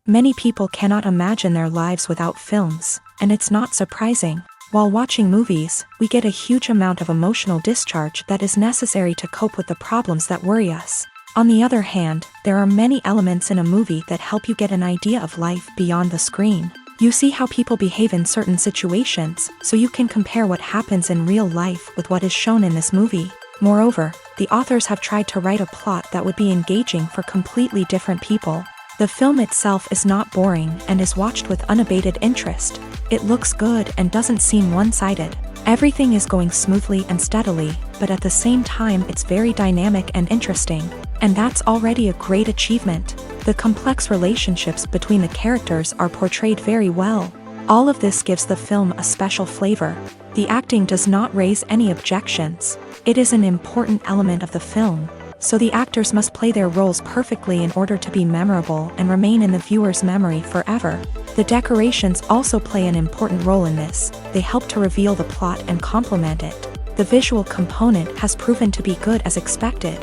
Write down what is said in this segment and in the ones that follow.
Many people cannot imagine their lives without films, and it's not surprising. While watching movies, we get a huge amount of emotional discharge that is necessary to cope with the problems that worry us. On the other hand, there are many elements in a movie that help you get an idea of life beyond the screen. You see how people behave in certain situations, so you can compare what happens in real life with what is shown in this movie. Moreover, the authors have tried to write a plot that would be engaging for completely different people. The film itself is not boring and is watched with unabated interest. It looks good and doesn't seem one-sided. Everything is going smoothly and steadily, but at the same time it's very dynamic and interesting. And that's already a great achievement. The complex relationships between the characters are portrayed very well. All of this gives the film a special flavor. The acting does not raise any objections. It is an important element of the film, so the actors must play their roles perfectly in order to be memorable and remain in the viewer's memory forever. The decorations also play an important role in this. They help to reveal the plot and complement it. The visual component has proven to be good as expected.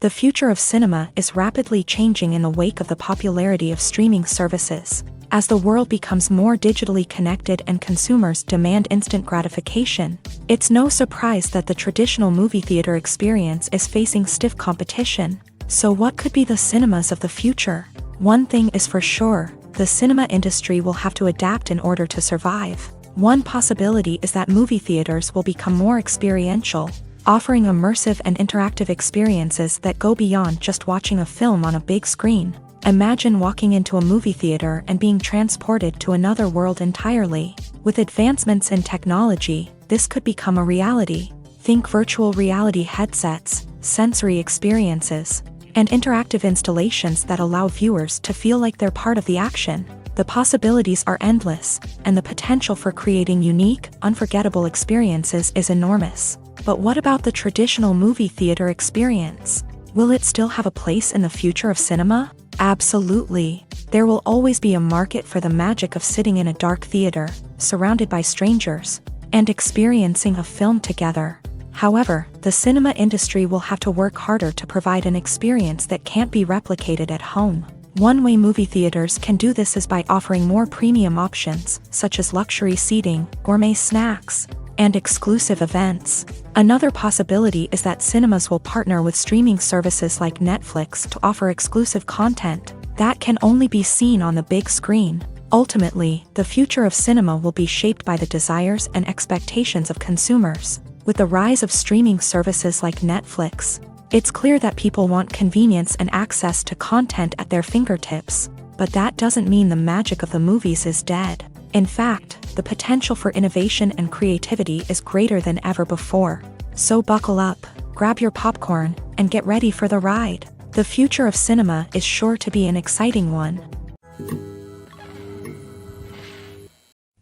The future of cinema is rapidly changing in the wake of the popularity of streaming services. As the world becomes more digitally connected and consumers demand instant gratification, it's no surprise that the traditional movie theater experience is facing stiff competition. So what could be the cinemas of the future? One thing is for sure, the cinema industry will have to adapt in order to survive. One possibility is that movie theaters will become more experiential, offering immersive and interactive experiences that go beyond just watching a film on a big screen. Imagine walking into a movie theater and being transported to another world entirely. With advancements in technology, this could become a reality. Think virtual reality headsets, sensory experiences, and interactive installations that allow viewers to feel like they're part of the action. The possibilities are endless, and the potential for creating unique, unforgettable experiences is enormous. But what about the traditional movie theater experience? Will it still have a place in the future of cinema? Absolutely. There will always be a market for the magic of sitting in a dark theater, surrounded by strangers, and experiencing a film together. However, the cinema industry will have to work harder to provide an experience that can't be replicated at home. One way movie theaters can do this is by offering more premium options, such as luxury seating, gourmet snacks, and exclusive events. Another possibility is that cinemas will partner with streaming services like Netflix to offer exclusive content that can only be seen on the big screen. Ultimately, the future of cinema will be shaped by the desires and expectations of consumers. With the rise of streaming services like Netflix, it's clear that people want convenience and access to content at their fingertips. But that doesn't mean the magic of the movies is dead. In fact, the potential for innovation and creativity is greater than ever before. So buckle up, grab your popcorn, and get ready for the ride. The future of cinema is sure to be an exciting one.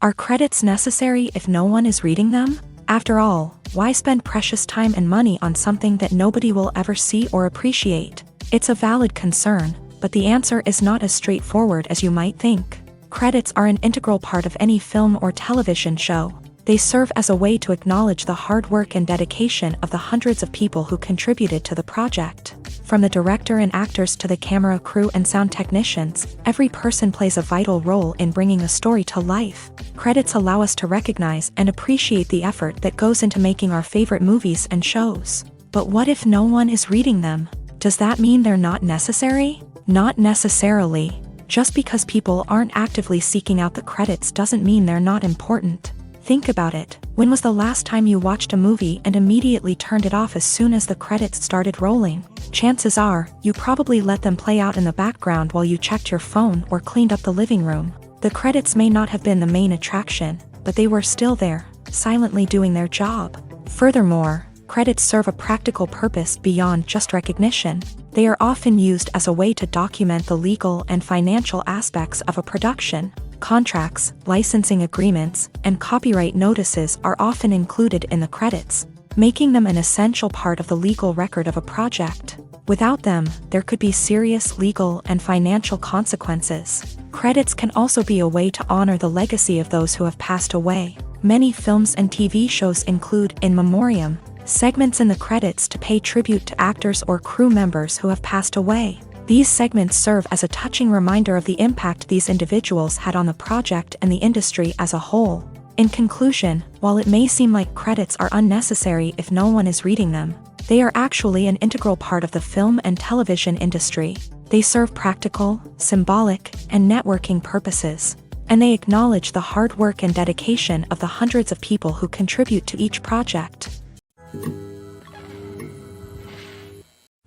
Are credits necessary if no one is reading them? After all, why spend precious time and money on something that nobody will ever see or appreciate? It's a valid concern, but the answer is not as straightforward as you might think. Credits are an integral part of any film or television show. They serve as a way to acknowledge the hard work and dedication of the hundreds of people who contributed to the project. From the director and actors to the camera crew and sound technicians, every person plays a vital role in bringing a story to life. Credits allow us to recognize and appreciate the effort that goes into making our favorite movies and shows. But what if no one is reading them? Does that mean they're not necessary? Not necessarily. Just because people aren't actively seeking out the credits doesn't mean they're not important. Think about it. When was the last time you watched a movie and immediately turned it off as soon as the credits started rolling? Chances are, you probably let them play out in the background while you checked your phone or cleaned up the living room. The credits may not have been the main attraction, but they were still there, silently doing their job. Furthermore, credits serve a practical purpose beyond just recognition. They are often used as a way to document the legal and financial aspects of a production. Contracts, licensing agreements, and copyright notices are often included in the credits, making them an essential part of the legal record of a project. Without them, there could be serious legal and financial consequences. Credits can also be a way to honor the legacy of those who have passed away. Many films and TV shows include in memoriam segments in the credits to pay tribute to actors or crew members who have passed away. These segments serve as a touching reminder of the impact these individuals had on the project and the industry as a whole. In conclusion, while it may seem like credits are unnecessary if no one is reading them, they are actually an integral part of the film and television industry. They serve practical, symbolic, and networking purposes, and they acknowledge the hard work and dedication of the hundreds of people who contribute to each project.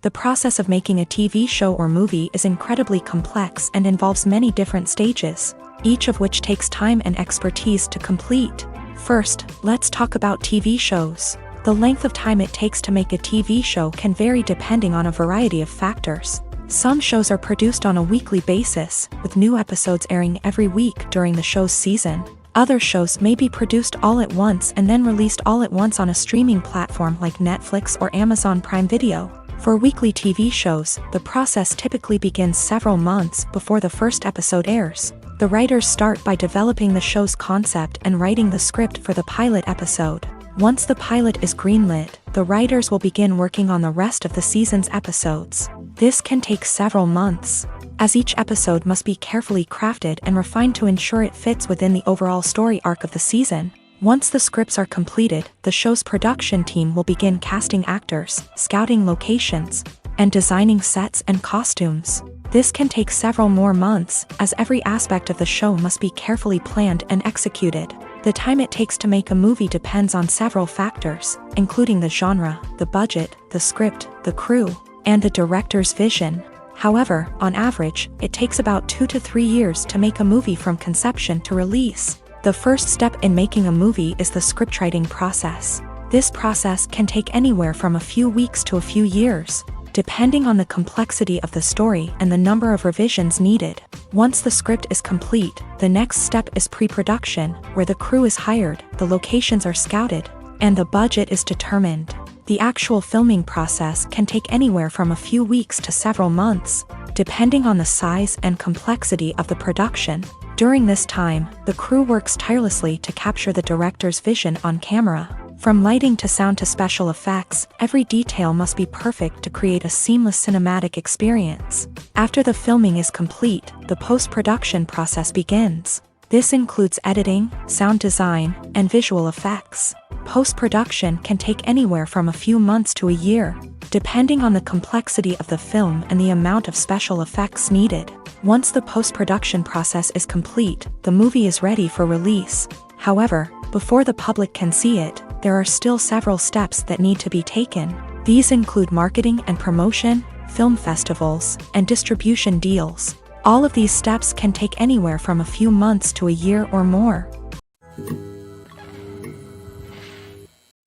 The process of making a TV show or movie is incredibly complex and involves many different stages, each of which takes time and expertise to complete. First, let's talk about TV shows. The length of time it takes to make a TV show can vary depending on a variety of factors. Some shows are produced on a weekly basis, with new episodes airing every week during the show's season. Other shows may be produced all at once and then released all at once on a streaming platform like Netflix or Amazon Prime Video. For weekly TV shows, the process typically begins several months before the first episode airs. The writers start by developing the show's concept and writing the script for the pilot episode. Once the pilot is greenlit, the writers will begin working on the rest of the season's episodes. This can take several months, as each episode must be carefully crafted and refined to ensure it fits within the overall story arc of the season. Once the scripts are completed, the show's production team will begin casting actors, scouting locations, and designing sets and costumes. This can take several more months, as every aspect of the show must be carefully planned and executed. The time it takes to make a movie depends on several factors, including the genre, the budget, the script, the crew, and the director's vision. However, on average, it takes about 2 to 3 years to make a movie from conception to release. The first step in making a movie is the scriptwriting process. This process can take anywhere from a few weeks to a few years, depending on the complexity of the story and the number of revisions needed. Once the script is complete, the next step is pre-production, where the crew is hired, the locations are scouted, and the budget is determined. The actual filming process can take anywhere from a few weeks to several months, depending on the size and complexity of the production. During this time, the crew works tirelessly to capture the director's vision on camera. From lighting to sound to special effects, every detail must be perfect to create a seamless cinematic experience. After the filming is complete, the post-production process begins. This includes editing, sound design, and visual effects. Post-production can take anywhere from a few months to a year, depending on the complexity of the film and the amount of special effects needed. Once the post-production process is complete, the movie is ready for release. However, before the public can see it, there are still several steps that need to be taken. These include marketing and promotion, film festivals, and distribution deals. All of these steps can take anywhere from a few months to a year or more.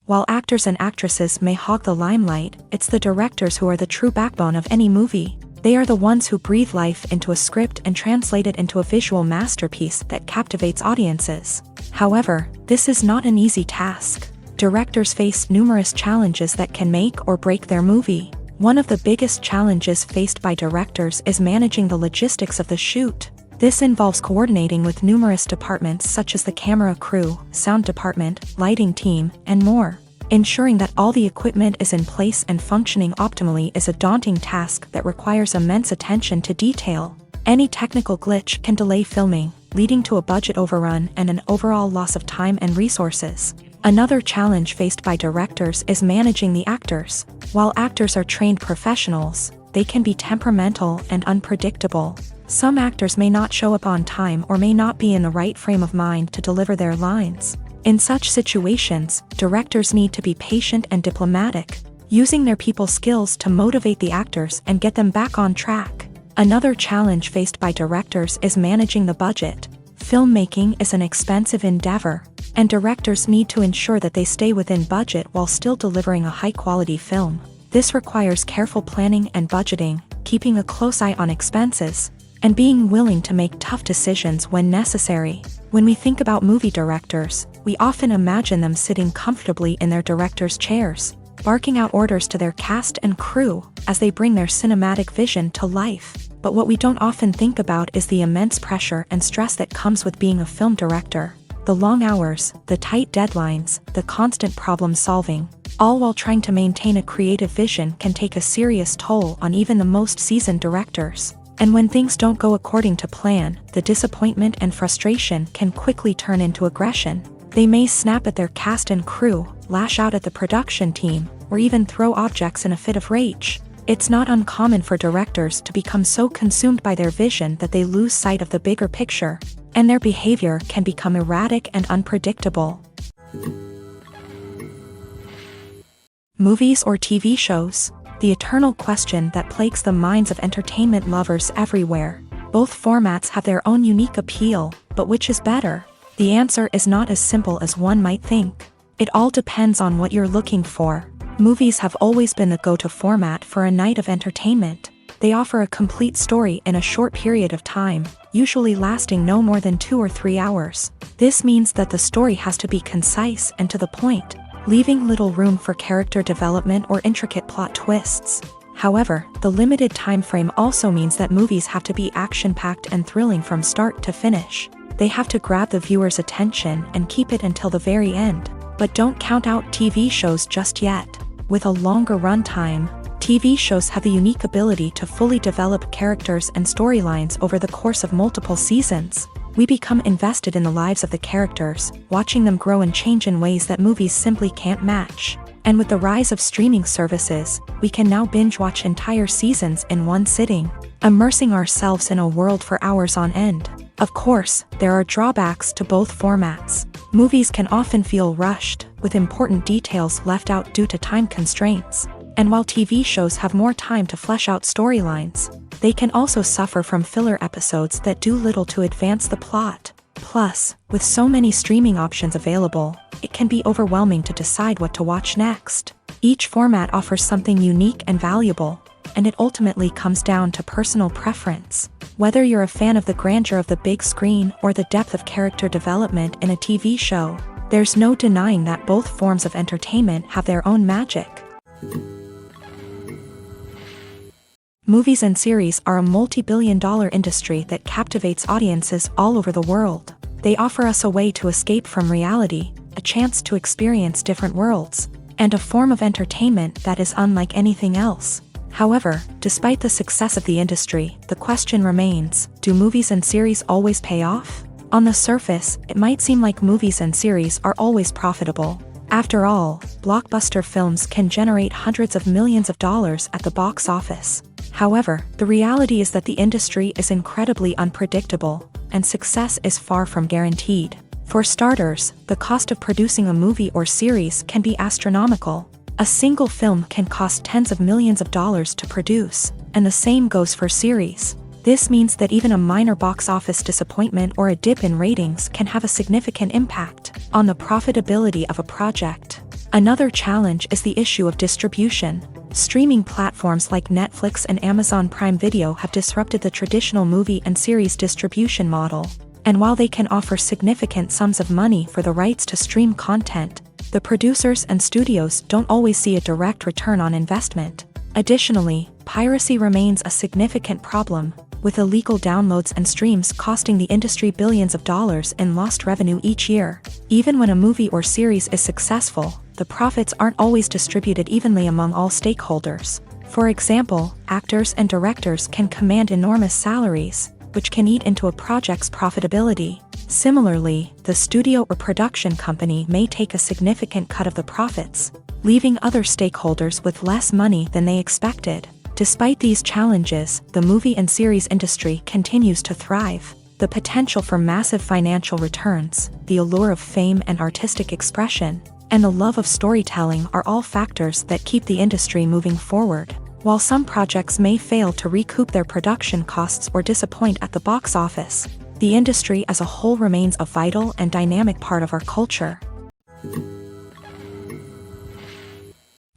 While actors and actresses may hog the limelight, it's the directors who are the true backbone of any movie. They are the ones who breathe life into a script and translate it into a visual masterpiece that captivates audiences. However, this is not an easy task. Directors face numerous challenges that can make or break their movie. One of the biggest challenges faced by directors is managing the logistics of the shoot. This involves coordinating with numerous departments such as the camera crew, sound department, lighting team, and more. Ensuring that all the equipment is in place and functioning optimally is a daunting task that requires immense attention to detail. Any technical glitch can delay filming, leading to a budget overrun and an overall loss of time and resources. Another challenge faced by directors is managing the actors. While actors are trained professionals, they can be temperamental and unpredictable. Some actors may not show up on time or may not be in the right frame of mind to deliver their lines. In such situations, directors need to be patient and diplomatic, using their people skills to motivate the actors and get them back on track. Another challenge faced by directors is managing the budget. Filmmaking is an expensive endeavor, and directors need to ensure that they stay within budget while still delivering a high-quality film. This requires careful planning and budgeting, keeping a close eye on expenses, and being willing to make tough decisions when necessary. When we think about movie directors, we often imagine them sitting comfortably in their director's chairs, barking out orders to their cast and crew as they bring their cinematic vision to life. But what we don't often think about is the immense pressure and stress that comes with being a film director. The long hours, the tight deadlines, the constant problem solving, all while trying to maintain a creative vision can take a serious toll on even the most seasoned directors. And when things don't go according to plan, the disappointment and frustration can quickly turn into aggression. They may snap at their cast and crew, lash out at the production team, or even throw objects in a fit of rage. It's not uncommon for directors to become so consumed by their vision that they lose sight of the bigger picture, and their behavior can become erratic and unpredictable. Movies or TV shows? The eternal question that plagues the minds of entertainment lovers everywhere. Both formats have their own unique appeal, but which is better? The answer is not as simple as one might think. It all depends on what you're looking for. Movies have always been the go-to format for a night of entertainment. They offer a complete story in a short period of time, usually lasting no more than 2 or 3 hours. This means that the story has to be concise and to the point, leaving little room for character development or intricate plot twists. However, the limited time frame also means that movies have to be action-packed and thrilling from start to finish. They have to grab the viewer's attention and keep it until the very end. But don't count out TV shows just yet. With a longer runtime, TV shows have the unique ability to fully develop characters and storylines over the course of multiple seasons. We become invested in the lives of the characters, watching them grow and change in ways that movies simply can't match. And with the rise of streaming services, we can now binge-watch entire seasons in one sitting, immersing ourselves in a world for hours on end. Of course, there are drawbacks to both formats. Movies can often feel rushed, with important details left out due to time constraints. And while TV shows have more time to flesh out storylines, they can also suffer from filler episodes that do little to advance the plot. Plus, with so many streaming options available, it can be overwhelming to decide what to watch next. Each format offers something unique and valuable, and it ultimately comes down to personal preference. Whether you're a fan of the grandeur of the big screen or the depth of character development in a TV show, there's no denying that both forms of entertainment have their own magic. Movies and series are a multi-billion-dollar industry that captivates audiences all over the world. They offer us a way to escape from reality, a chance to experience different worlds, and a form of entertainment that is unlike anything else. However, despite the success of the industry, the question remains, do movies and series always pay off? On the surface, it might seem like movies and series are always profitable. After all, blockbuster films can generate hundreds of millions of dollars at the box office. However, the reality is that the industry is incredibly unpredictable, and success is far from guaranteed. For starters, the cost of producing a movie or series can be astronomical. A single film can cost tens of millions of dollars to produce, and the same goes for series. This means that even a minor box office disappointment or a dip in ratings can have a significant impact on the profitability of a project. Another challenge is the issue of distribution. Streaming platforms like Netflix and Amazon Prime Video have disrupted the traditional movie and series distribution model. And while they can offer significant sums of money for the rights to stream content, the producers and studios don't always see a direct return on investment. Additionally, piracy remains a significant problem, with illegal downloads and streams costing the industry billions of dollars in lost revenue each year. Even when a movie or series is successful, the profits aren't always distributed evenly among all stakeholders. For example, actors and directors can command enormous salaries, which can eat into a project's profitability. Similarly, the studio or production company may take a significant cut of the profits, leaving other stakeholders with less money than they expected. Despite these challenges, the movie and series industry continues to thrive. The potential for massive financial returns, the allure of fame and artistic expression, and the love of storytelling are all factors that keep the industry moving forward. While some projects may fail to recoup their production costs or disappoint at the box office, the industry as a whole remains a vital and dynamic part of our culture.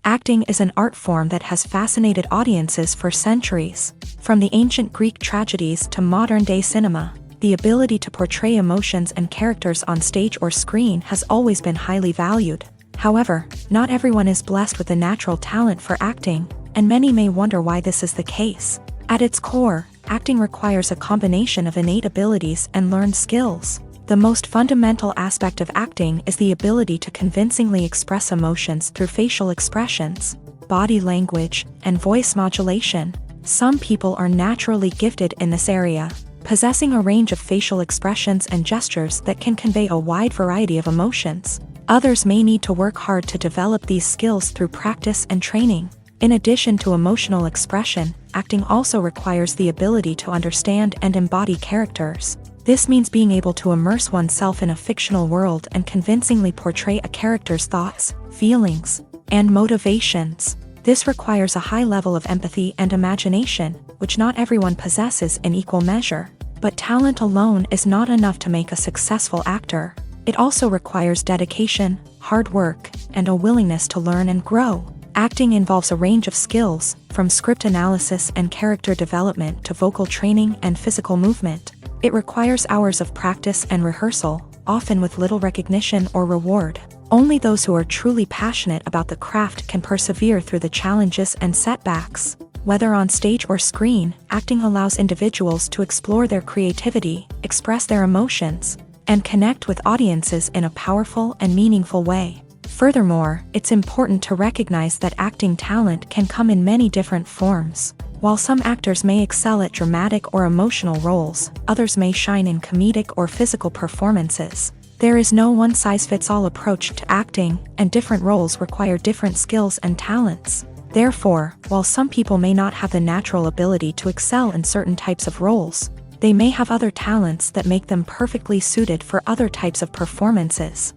Acting is an art form that has fascinated audiences for centuries. From the ancient Greek tragedies to modern-day cinema, the ability to portray emotions and characters on stage or screen has always been highly valued. However, not everyone is blessed with a natural talent for acting, and many may wonder why this is the case. At its core, acting requires a combination of innate abilities and learned skills. The most fundamental aspect of acting is the ability to convincingly express emotions through facial expressions, body language, and voice modulation. Some people are naturally gifted in this area, possessing a range of facial expressions and gestures that can convey a wide variety of emotions. Others may need to work hard to develop these skills through practice and training. In addition to emotional expression, acting also requires the ability to understand and embody characters. This means being able to immerse oneself in a fictional world and convincingly portray a character's thoughts, feelings, and motivations. This requires a high level of empathy and imagination, which not everyone possesses in equal measure. But talent alone is not enough to make a successful actor. It also requires dedication, hard work, and a willingness to learn and grow. Acting involves a range of skills, from script analysis and character development to vocal training and physical movement. It requires hours of practice and rehearsal, often with little recognition or reward. Only those who are truly passionate about the craft can persevere through the challenges and setbacks. Whether on stage or screen, acting allows individuals to explore their creativity, express their emotions, and connect with audiences in a powerful and meaningful way. Furthermore, it's important to recognize that acting talent can come in many different forms. While some actors may excel at dramatic or emotional roles, others may shine in comedic or physical performances. There is no one-size-fits-all approach to acting, and different roles require different skills and talents. Therefore, while some people may not have the natural ability to excel in certain types of roles, they may have other talents that make them perfectly suited for other types of performances.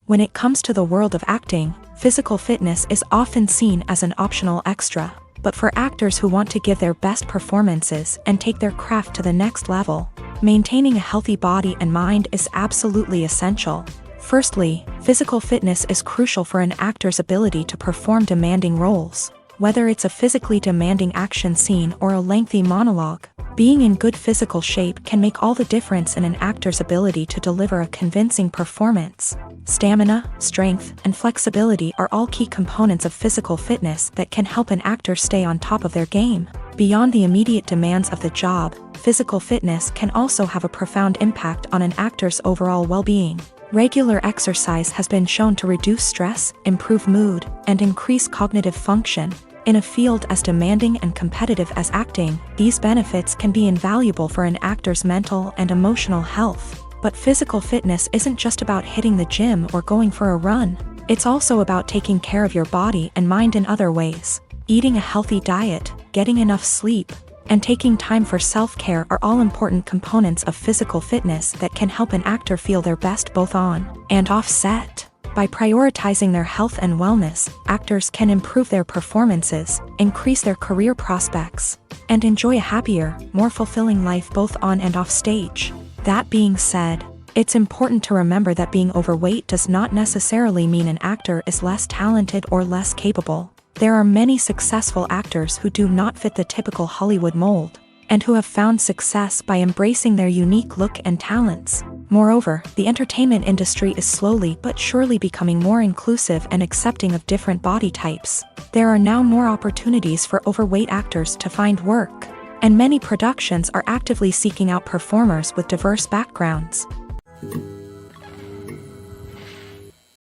When it comes to the world of acting, physical fitness is often seen as an optional extra. But for actors who want to give their best performances and take their craft to the next level, maintaining a healthy body and mind is absolutely essential. Firstly, physical fitness is crucial for an actor's ability to perform demanding roles. Whether it's a physically demanding action scene or a lengthy monologue, being in good physical shape can make all the difference in an actor's ability to deliver a convincing performance. Stamina, strength, and flexibility are all key components of physical fitness that can help an actor stay on top of their game. Beyond the immediate demands of the job, physical fitness can also have a profound impact on an actor's overall well-being. Regular exercise has been shown to reduce stress, improve mood, and increase cognitive function. In a field as demanding and competitive as acting, these benefits can be invaluable for an actor's mental and emotional health. But physical fitness isn't just about hitting the gym or going for a run. It's also about taking care of your body and mind in other ways. Eating a healthy diet, getting enough sleep, and taking time for self-care are all important components of physical fitness that can help an actor feel their best both on and off set. By prioritizing their health and wellness, actors can improve their performances, increase their career prospects, and enjoy a happier, more fulfilling life both on and off stage. That being said, it's important to remember that being overweight does not necessarily mean an actor is less talented or less capable. There are many successful actors who do not fit the typical Hollywood mold, and who have found success by embracing their unique look and talents. Moreover, the entertainment industry is slowly but surely becoming more inclusive and accepting of different body types. There are now more opportunities for overweight actors to find work, and many productions are actively seeking out performers with diverse backgrounds.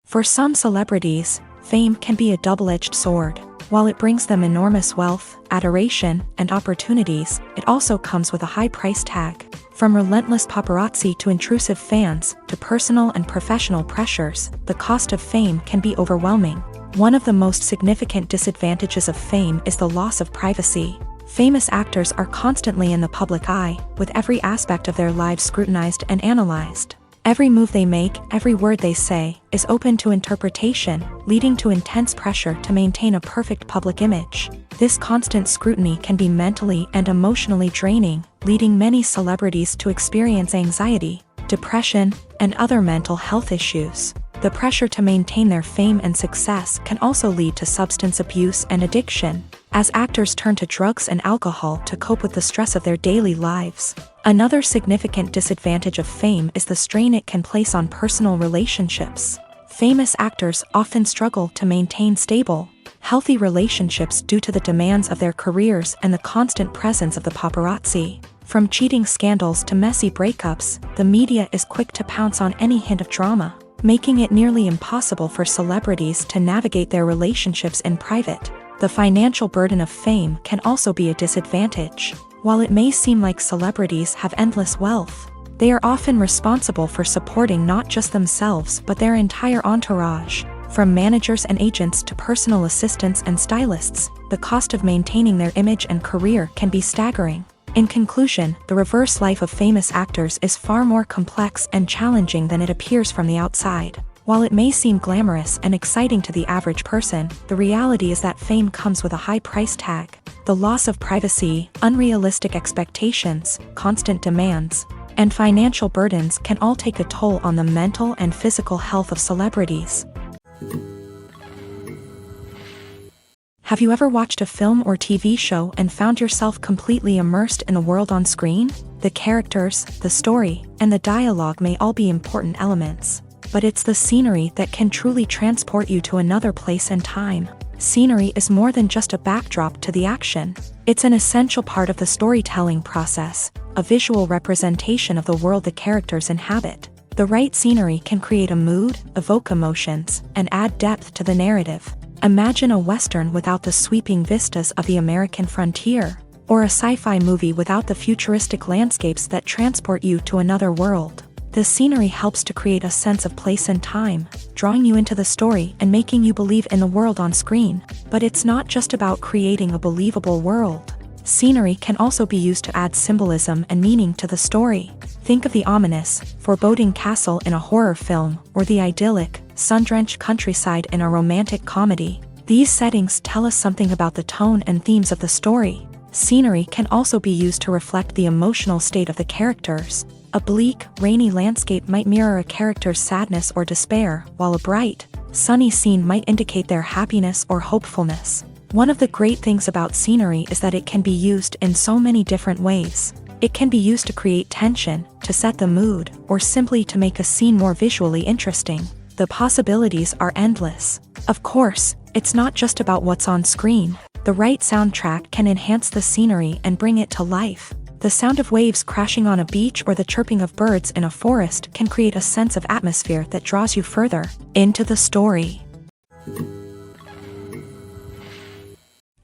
For some celebrities, fame can be a double-edged sword. While it brings them enormous wealth, adoration, and opportunities, it also comes with a high price tag. From relentless paparazzi to intrusive fans, to personal and professional pressures, the cost of fame can be overwhelming. One of the most significant disadvantages of fame is the loss of privacy. Famous actors are constantly in the public eye, with every aspect of their lives scrutinized and analyzed. Every move they make, every word they say, is open to interpretation, leading to intense pressure to maintain a perfect public image. This constant scrutiny can be mentally and emotionally draining, leading many celebrities to experience anxiety, depression, and other mental health issues. The pressure to maintain their fame and success can also lead to substance abuse and addiction, as actors turn to drugs and alcohol to cope with the stress of their daily lives. Another significant disadvantage of fame is the strain it can place on personal relationships. Famous actors often struggle to maintain stable, healthy relationships due to the demands of their careers and the constant presence of the paparazzi. From cheating scandals to messy breakups, the media is quick to pounce on any hint of drama, making it nearly impossible for celebrities to navigate their relationships in private. The financial burden of fame can also be a disadvantage. While it may seem like celebrities have endless wealth, they are often responsible for supporting not just themselves but their entire entourage. From managers and agents to personal assistants and stylists, the cost of maintaining their image and career can be staggering. In conclusion, the reverse life of famous actors is far more complex and challenging than it appears from the outside. While it may seem glamorous and exciting to the average person, the reality is that fame comes with a high price tag. The loss of privacy, unrealistic expectations, constant demands, and financial burdens can all take a toll on the mental and physical health of celebrities. Have you ever watched a film or TV show and found yourself completely immersed in the world on screen? The characters, the story, and the dialogue may all be important elements, but it's the scenery that can truly transport you to another place and time. Scenery is more than just a backdrop to the action. It's an essential part of the storytelling process, a visual representation of the world the characters inhabit. The right scenery can create a mood, evoke emotions, and add depth to the narrative. Imagine a Western without the sweeping vistas of the American frontier, or a sci-fi movie without the futuristic landscapes that transport you to another world. The scenery helps to create a sense of place and time, drawing you into the story and making you believe in the world on screen. But it's not just about creating a believable world. Scenery can also be used to add symbolism and meaning to the story. Think of the ominous, foreboding castle in a horror film, or the idyllic, sun-drenched countryside in a romantic comedy. These settings tell us something about the tone and themes of the story. Scenery can also be used to reflect the emotional state of the characters. A bleak, rainy landscape might mirror a character's sadness or despair, while a bright, sunny scene might indicate their happiness or hopefulness. One of the great things about scenery is that it can be used in so many different ways. It can be used to create tension, to set the mood, or simply to make a scene more visually interesting. The possibilities are endless. Of course, it's not just about what's on screen. The right soundtrack can enhance the scenery and bring it to life. The sound of waves crashing on a beach or the chirping of birds in a forest can create a sense of atmosphere that draws you further into the story.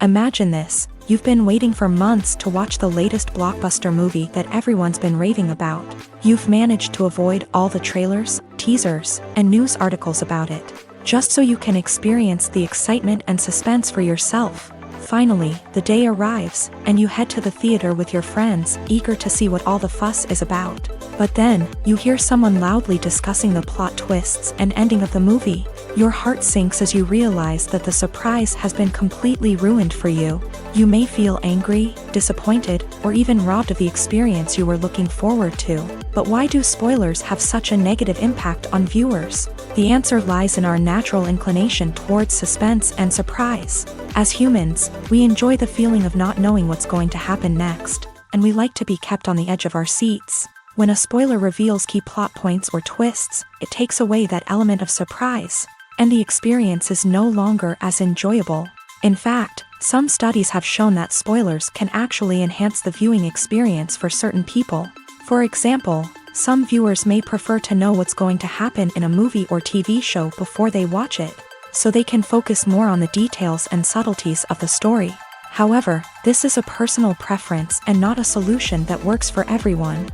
Imagine this: you've been waiting for months to watch the latest blockbuster movie that everyone's been raving about. You've managed to avoid all the trailers, teasers, and news articles about it, just so you can experience the excitement and suspense for yourself. Finally, the day arrives, and you head to the theater with your friends, eager to see what all the fuss is about. But then, you hear someone loudly discussing the plot twists and ending of the movie. Your heart sinks as you realize that the surprise has been completely ruined for you. You may feel angry, disappointed, or even robbed of the experience you were looking forward to. But why do spoilers have such a negative impact on viewers? The answer lies in our natural inclination towards suspense and surprise. As humans, we enjoy the feeling of not knowing what's going to happen next, and we like to be kept on the edge of our seats. When a spoiler reveals key plot points or twists, it takes away that element of surprise, and the experience is no longer as enjoyable. In fact, some studies have shown that spoilers can actually enhance the viewing experience for certain people. For example, some viewers may prefer to know what's going to happen in a movie or TV show before they watch it. so they can focus more on the details and subtleties of the story. However, this is a personal preference and not a solution that works for everyone.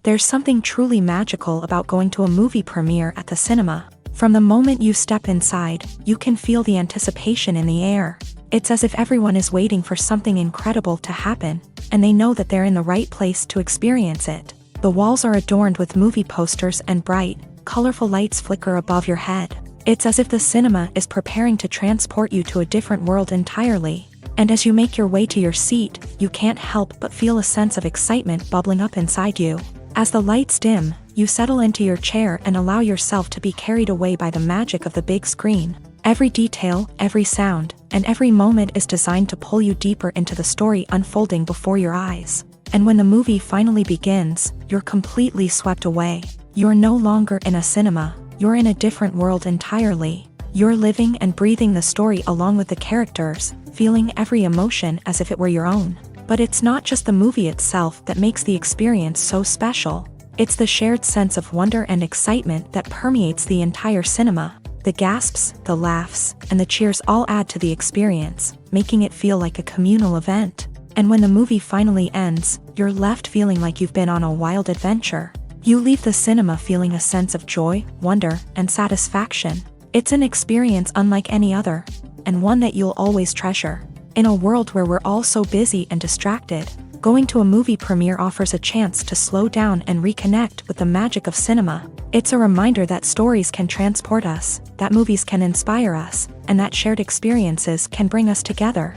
There's something truly magical about going to a movie premiere at the cinema. From the moment you step inside, you can feel the anticipation in the air. It's as if everyone is waiting for something incredible to happen, and they know that they're in the right place to experience it. The walls are adorned with movie posters and bright, colorful lights flicker above your head. It's as if the cinema is preparing to transport you to a different world entirely. And as you make your way to your seat, you can't help but feel a sense of excitement bubbling up inside you. As the lights dim, you settle into your chair and allow yourself to be carried away by the magic of the big screen. Every detail, every sound, and every moment is designed to pull you deeper into the story unfolding before your eyes. And when the movie finally begins, you're completely swept away. You're no longer in a cinema, you're in a different world entirely. You're living and breathing the story along with the characters, feeling every emotion as if it were your own. But it's not just the movie itself that makes the experience so special. It's the shared sense of wonder and excitement that permeates the entire cinema. The gasps, the laughs, and the cheers all add to the experience, making it feel like a communal event. And when the movie finally ends, you're left feeling like you've been on a wild adventure. You leave the cinema feeling a sense of joy, wonder, and satisfaction. It's an experience unlike any other, and one that you'll always treasure. In a world where we're all so busy and distracted, going to a movie premiere offers a chance to slow down and reconnect with the magic of cinema. It's a reminder that stories can transport us, that movies can inspire us, and that shared experiences can bring us together.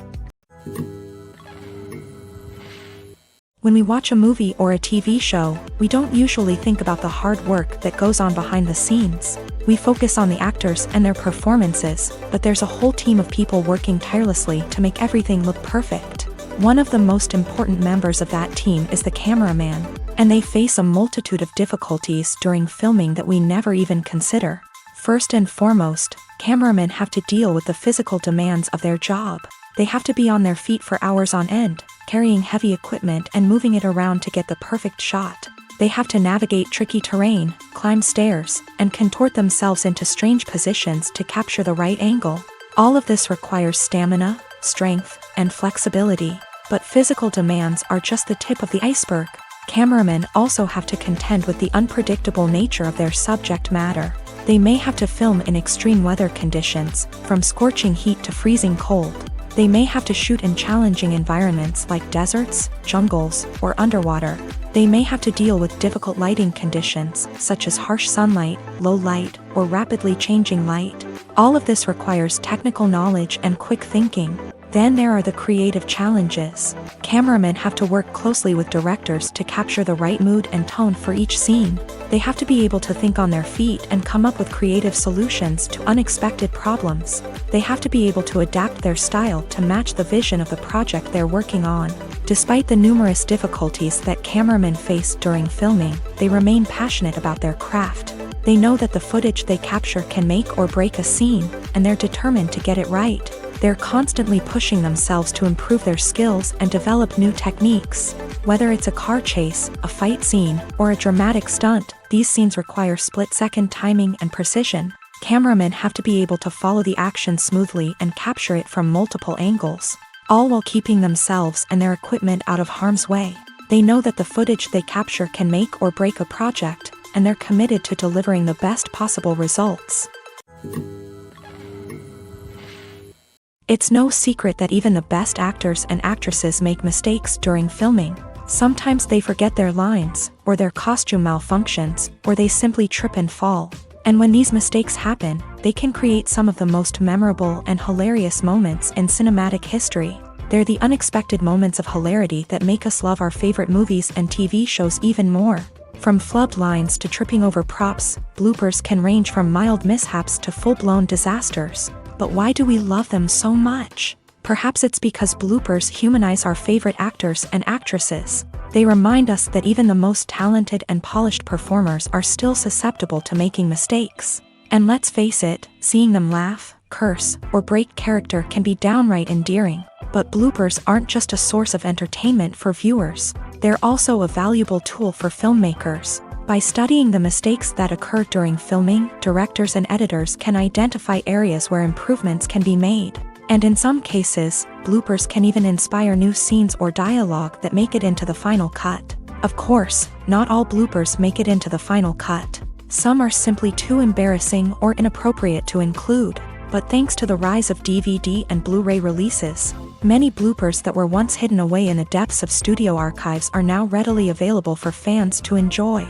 When we watch a movie or a TV show, we don't usually think about the hard work that goes on behind the scenes. We focus on the actors and their performances, but there's a whole team of people working tirelessly to make everything look perfect. One of the most important members of that team is the cameraman, and they face a multitude of difficulties during filming that we never even consider. First and foremost, cameramen have to deal with the physical demands of their job. They have to be on their feet for hours on end, carrying heavy equipment and moving it around to get the perfect shot. They have to navigate tricky terrain, climb stairs, and contort themselves into strange positions to capture the right angle. All of this requires stamina, strength, and flexibility. But physical demands are just the tip of the iceberg. Cameramen also have to contend with the unpredictable nature of their subject matter. They may have to film in extreme weather conditions, from scorching heat to freezing cold. They may have to shoot in challenging environments like deserts, jungles, or underwater. They may have to deal with difficult lighting conditions, such as harsh sunlight, low light, or rapidly changing light. All of this requires technical knowledge and quick thinking. Then there are the creative challenges. Cameramen have to work closely with directors to capture the right mood and tone for each scene. They have to be able to think on their feet and come up with creative solutions to unexpected problems. They have to be able to adapt their style to match the vision of the project they're working on. Despite the numerous difficulties that cameramen face during filming, they remain passionate about their craft. They know that the footage they capture can make or break a scene, and they're determined to get it right. They're constantly pushing themselves to improve their skills and develop new techniques. Whether it's a car chase, a fight scene, or a dramatic stunt, these scenes require split-second timing and precision. Cameramen have to be able to follow the action smoothly and capture it from multiple angles, all while keeping themselves and their equipment out of harm's way. They know that the footage they capture can make or break a project, and they're committed to delivering the best possible results. It's no secret that even the best actors and actresses make mistakes during filming. Sometimes they forget their lines, or their costume malfunctions, or they simply trip and fall. And when these mistakes happen, they can create some of the most memorable and hilarious moments in cinematic history. They're the unexpected moments of hilarity that make us love our favorite movies and TV shows even more. From flubbed lines to tripping over props, bloopers can range from mild mishaps to full-blown disasters. But why do we love them so much? Perhaps it's because bloopers humanize our favorite actors and actresses. They remind us that even the most talented and polished performers are still susceptible to making mistakes. And let's face it, seeing them laugh, curse, or break character can be downright endearing. But bloopers aren't just a source of entertainment for viewers. They're also a valuable tool for filmmakers. By studying the mistakes that occur during filming, directors and editors can identify areas where improvements can be made. And in some cases, bloopers can even inspire new scenes or dialogue that make it into the final cut. Of course, not all bloopers make it into the final cut. Some are simply too embarrassing or inappropriate to include. But thanks to the rise of DVD and Blu-ray releases, many bloopers that were once hidden away in the depths of studio archives are now readily available for fans to enjoy.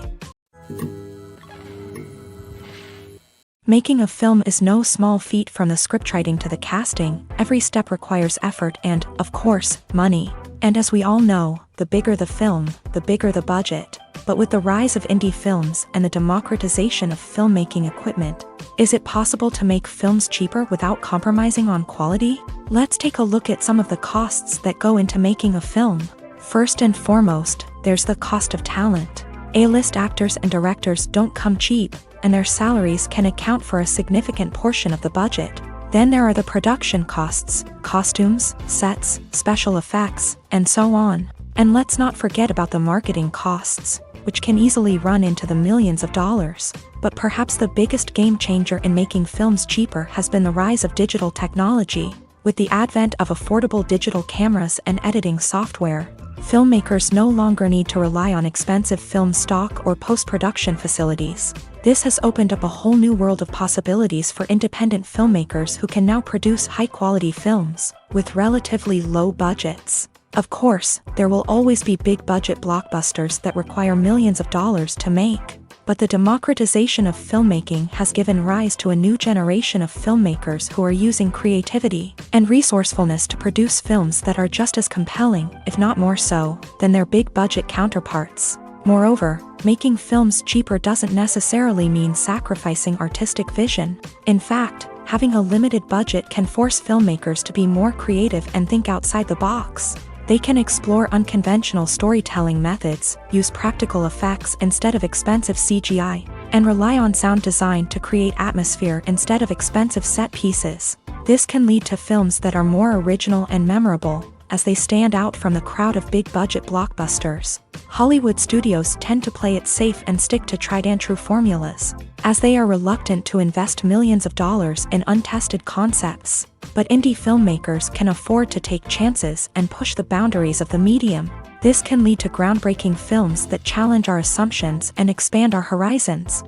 Making a film is no small feat. From the scriptwriting to the casting, every step requires effort and, of course, money. And as we all know, the bigger the film, the bigger the budget. But with the rise of indie films and the democratization of filmmaking equipment, is it possible to make films cheaper without compromising on quality? Let's take a look at some of the costs that go into making a film. First and foremost, there's the cost of talent. A-list actors and directors don't come cheap, and their salaries can account for a significant portion of the budget. Then there are the production costs, costumes, sets, special effects, and so on. And let's not forget about the marketing costs, which can easily run into the millions of dollars. But perhaps the biggest game changer in making films cheaper has been the rise of digital technology. With the advent of affordable digital cameras and editing software, filmmakers no longer need to rely on expensive film stock or post-production facilities. This has opened up a whole new world of possibilities for independent filmmakers who can now produce high-quality films with relatively low budgets. Of course, there will always be big-budget blockbusters that require millions of dollars to make. But the democratization of filmmaking has given rise to a new generation of filmmakers who are using creativity and resourcefulness to produce films that are just as compelling, if not more so, than their big-budget counterparts. Moreover, making films cheaper doesn't necessarily mean sacrificing artistic vision. In fact, having a limited budget can force filmmakers to be more creative and think outside the box. They can explore unconventional storytelling methods, use practical effects instead of expensive CGI, and rely on sound design to create atmosphere instead of expensive set pieces. This can lead to films that are more original and memorable, as they stand out from the crowd of big-budget blockbusters. Hollywood studios tend to play it safe and stick to tried-and-true formulas, as they are reluctant to invest millions of dollars in untested concepts. But indie filmmakers can afford to take chances and push the boundaries of the medium. This can lead to groundbreaking films that challenge our assumptions and expand our horizons.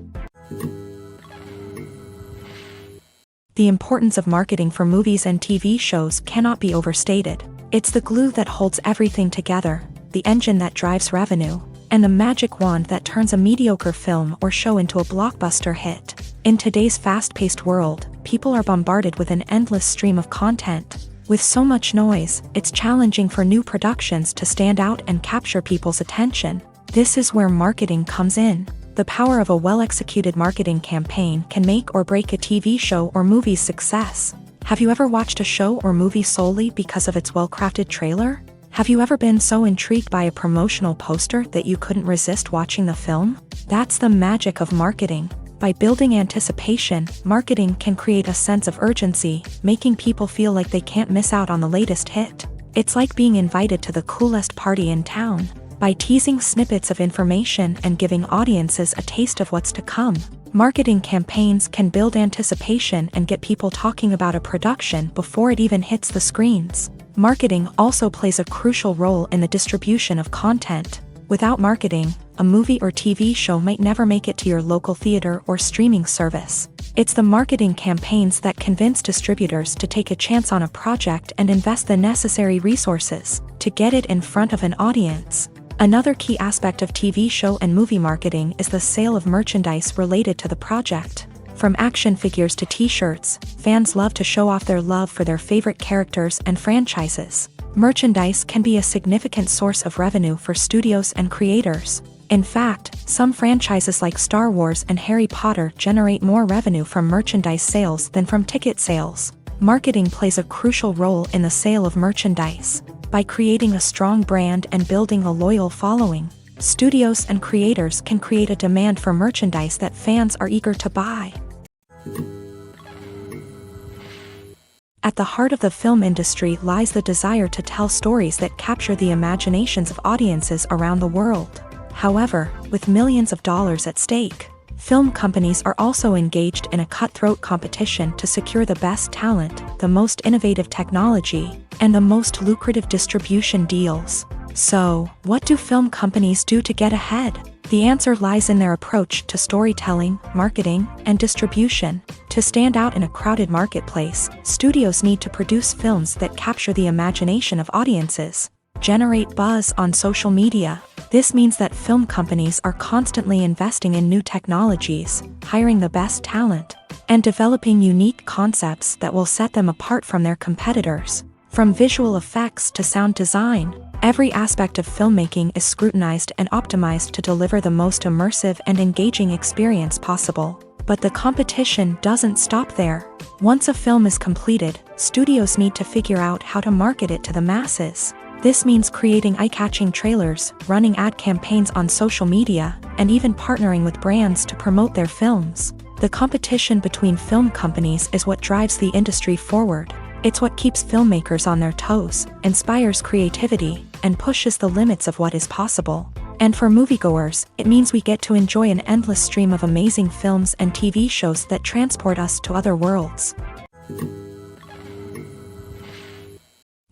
The importance of marketing for movies and TV shows cannot be overstated. It's the glue that holds everything together, the engine that drives revenue, and the magic wand that turns a mediocre film or show into a blockbuster hit. In today's fast-paced world, people are bombarded with an endless stream of content. With so much noise, it's challenging for new productions to stand out and capture people's attention. This is where marketing comes in. The power of a well-executed marketing campaign can make or break a TV show or movie's success. Have you ever watched a show or movie solely because of its well-crafted trailer? Have you ever been so intrigued by a promotional poster that you couldn't resist watching the film? That's the magic of marketing. By building anticipation, marketing can create a sense of urgency, making people feel like they can't miss out on the latest hit. It's like being invited to the coolest party in town. By teasing snippets of information and giving audiences a taste of what's to come, marketing campaigns can build anticipation and get people talking about a production before it even hits the screens. Marketing also plays a crucial role in the distribution of content. Without marketing, a movie or TV show might never make it to your local theater or streaming service. It's the marketing campaigns that convince distributors to take a chance on a project and invest the necessary resources to get it in front of an audience. Another key aspect of TV show and movie marketing is the sale of merchandise related to the project. From action figures to t-shirts, fans love to show off their love for their favorite characters and franchises. Merchandise can be a significant source of revenue for studios and creators. In fact, some franchises like Star Wars and Harry Potter generate more revenue from merchandise sales than from ticket sales. Marketing plays a crucial role in the sale of merchandise. By creating a strong brand and building a loyal following, studios and creators can create a demand for merchandise that fans are eager to buy. At the heart of the film industry lies the desire to tell stories that capture the imaginations of audiences around the world. However, with millions of dollars at stake, film companies are also engaged in a cutthroat competition to secure the best talent, the most innovative technology, and the most lucrative distribution deals. So, what do film companies do to get ahead? The answer lies in their approach to storytelling, marketing, and distribution. To stand out in a crowded marketplace, studios need to produce films that capture the imagination of audiences, generate buzz on social media. This means that film companies are constantly investing in new technologies, hiring the best talent, and developing unique concepts that will set them apart from their competitors. From visual effects to sound design, every aspect of filmmaking is scrutinized and optimized to deliver the most immersive and engaging experience possible. But the competition doesn't stop there. Once a film is completed, studios need to figure out how to market it to the masses. This means creating eye-catching trailers, running ad campaigns on social media, and even partnering with brands to promote their films. The competition between film companies is what drives the industry forward. It's what keeps filmmakers on their toes, inspires creativity, and pushes the limits of what is possible. And for moviegoers, it means we get to enjoy an endless stream of amazing films and TV shows that transport us to other worlds.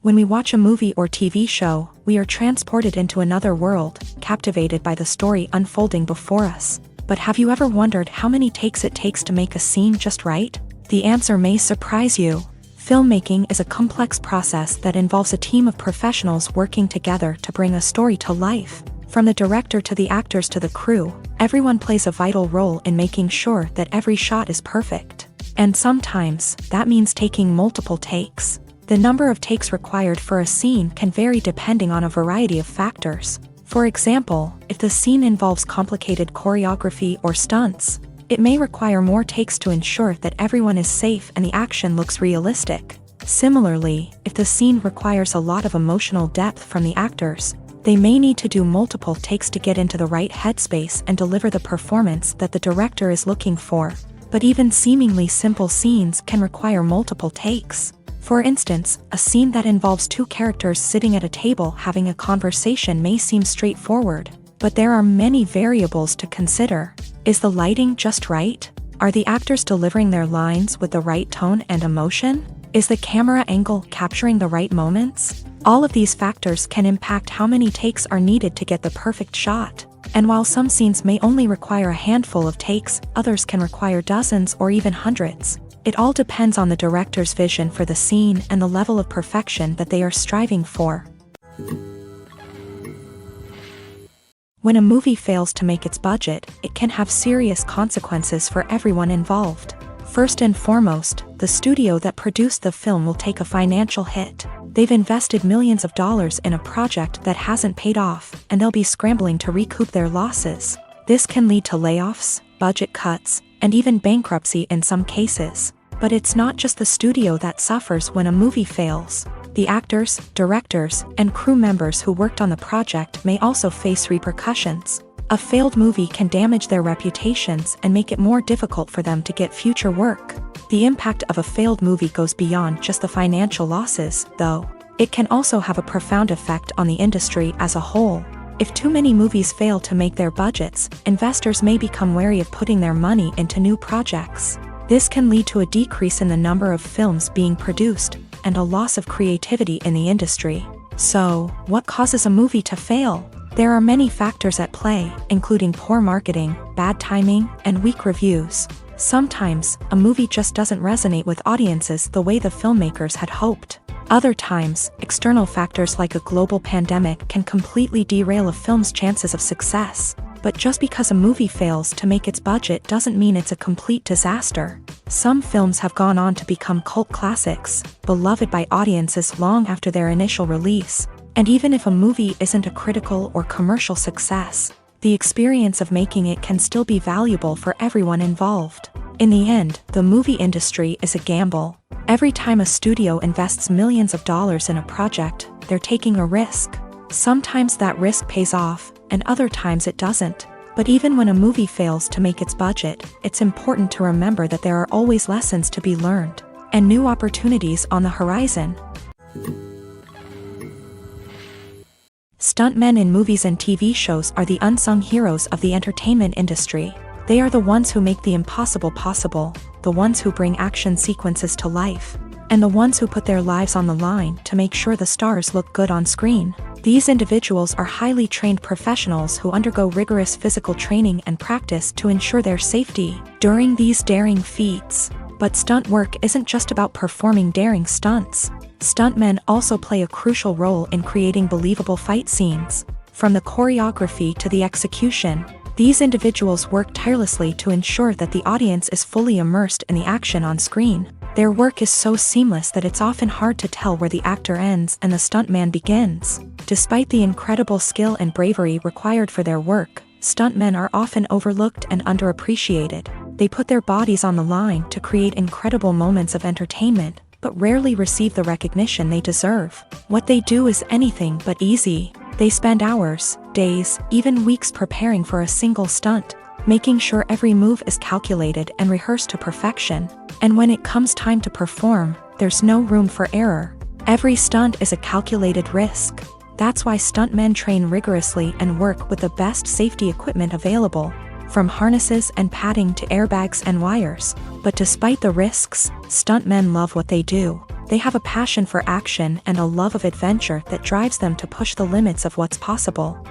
When we watch a movie or TV show, we are transported into another world, captivated by the story unfolding before us. But have you ever wondered how many takes it takes to make a scene just right? The answer may surprise you. Filmmaking is a complex process that involves a team of professionals working together to bring a story to life. From the director to the actors to the crew, everyone plays a vital role in making sure that every shot is perfect. And sometimes, that means taking multiple takes. The number of takes required for a scene can vary depending on a variety of factors. For example, if the scene involves complicated choreography or stunts, it may require more takes to ensure that everyone is safe and the action looks realistic. Similarly, if the scene requires a lot of emotional depth from the actors, they may need to do multiple takes to get into the right headspace and deliver the performance that the director is looking for. But even seemingly simple scenes can require multiple takes. For instance, a scene that involves two characters sitting at a table having a conversation may seem straightforward, but there are many variables to consider. Is the lighting just right? Are the actors delivering their lines with the right tone and emotion? Is the camera angle capturing the right moments? All of these factors can impact how many takes are needed to get the perfect shot. And while some scenes may only require a handful of takes, others can require dozens or even hundreds. It all depends on the director's vision for the scene and the level of perfection that they are striving for. When a movie fails to make its budget, it can have serious consequences for everyone involved. First and foremost, the studio that produced the film will take a financial hit. They've invested millions of dollars in a project that hasn't paid off, and they'll be scrambling to recoup their losses. This can lead to layoffs, budget cuts, and even bankruptcy in some cases. But it's not just the studio that suffers when a movie fails. The actors, directors, and crew members who worked on the project may also face repercussions. A failed movie can damage their reputations and make it more difficult for them to get future work. The impact of a failed movie goes beyond just the financial losses, though. It can also have a profound effect on the industry as a whole. If too many movies fail to make their budgets, investors may become wary of putting their money into new projects. This can lead to a decrease in the number of films being produced, and a loss of creativity in the industry. So, what causes a movie to fail? There are many factors at play, including poor marketing, bad timing, and weak reviews. Sometimes, a movie just doesn't resonate with audiences the way the filmmakers had hoped. Other times, external factors like a global pandemic can completely derail a film's chances of success. But just because a movie fails to make its budget doesn't mean it's a complete disaster. Some films have gone on to become cult classics, beloved by audiences long after their initial release. And even if a movie isn't a critical or commercial success, the experience of making it can still be valuable for everyone involved. In the end, the movie industry is a gamble. Every time a studio invests millions of dollars in a project, they're taking a risk. Sometimes that risk pays off, and other times it doesn't. But even when a movie fails to make its budget, it's important to remember that there are always lessons to be learned, and new opportunities on the horizon. Stuntmen in movies and TV shows are the unsung heroes of the entertainment industry. They are the ones who make the impossible possible, the ones who bring action sequences to life, and the ones who put their lives on the line to make sure the stars look good on screen. These individuals are highly trained professionals who undergo rigorous physical training and practice to ensure their safety during these daring feats. But stunt work isn't just about performing daring stunts. Stuntmen also play a crucial role in creating believable fight scenes. From the choreography to the execution, these individuals work tirelessly to ensure that the audience is fully immersed in the action on screen. Their work is so seamless that it's often hard to tell where the actor ends and the stuntman begins. Despite the incredible skill and bravery required for their work, stuntmen are often overlooked and underappreciated. They put their bodies on the line to create incredible moments of entertainment, but rarely receive the recognition they deserve. What they do is anything but easy. They spend hours, days, even weeks preparing for a single stunt, making sure every move is calculated and rehearsed to perfection. And when it comes time to perform, there's no room for error. Every stunt is a calculated risk. That's why stuntmen train rigorously and work with the best safety equipment available, from harnesses and padding to airbags and wires. But despite the risks, stuntmen love what they do. They have a passion for action and a love of adventure that drives them to push the limits of what's possible.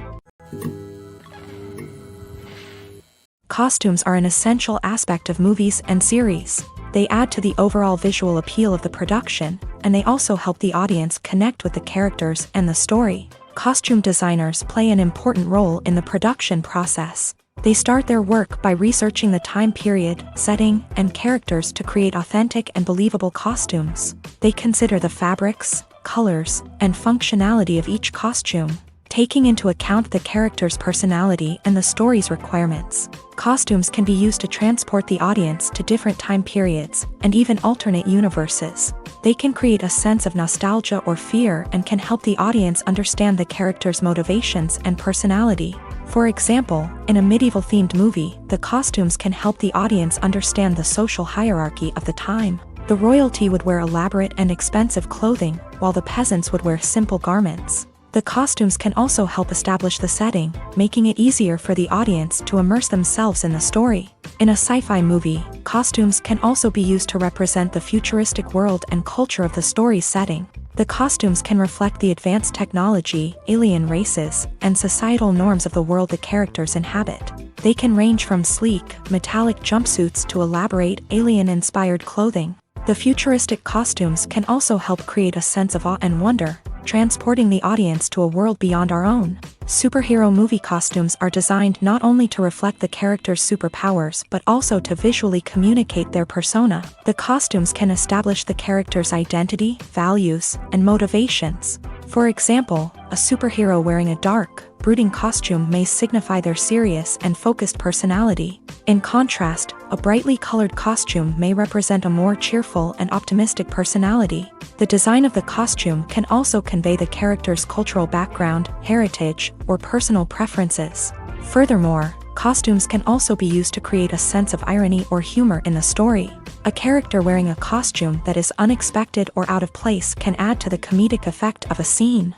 Costumes are an essential aspect of movies and series. They add to the overall visual appeal of the production, and they also help the audience connect with the characters and the story. Costume designers play an important role in the production process. They start their work by researching the time period, setting, and characters to create authentic and believable costumes. They consider the fabrics, colors, and functionality of each costume, taking into account the character's personality and the story's requirements. Costumes can be used to transport the audience to different time periods and even alternate universes. They can create a sense of nostalgia or fear and can help the audience understand the character's motivations and personality. For example, in a medieval-themed movie, the costumes can help the audience understand the social hierarchy of the time. The royalty would wear elaborate and expensive clothing, while the peasants would wear simple garments. The costumes can also help establish the setting, making it easier for the audience to immerse themselves in the story. In a sci-fi movie, costumes can also be used to represent the futuristic world and culture of the story's setting. The costumes can reflect the advanced technology, alien races, and societal norms of the world the characters inhabit. They can range from sleek, metallic jumpsuits to elaborate, alien-inspired clothing. The futuristic costumes can also help create a sense of awe and wonder, transporting the audience to a world beyond our own. Superhero movie costumes are designed not only to reflect the character's superpowers but also to visually communicate their persona. The costumes can establish the character's identity, values, and motivations. For example, a superhero wearing a dark, brooding costume may signify their serious and focused personality. In contrast, a brightly colored costume may represent a more cheerful and optimistic personality. The design of the costume can also convey the character's cultural background, heritage, or personal preferences. Furthermore, costumes can also be used to create a sense of irony or humor in the story. A character wearing a costume that is unexpected or out of place can add to the comedic effect of a scene.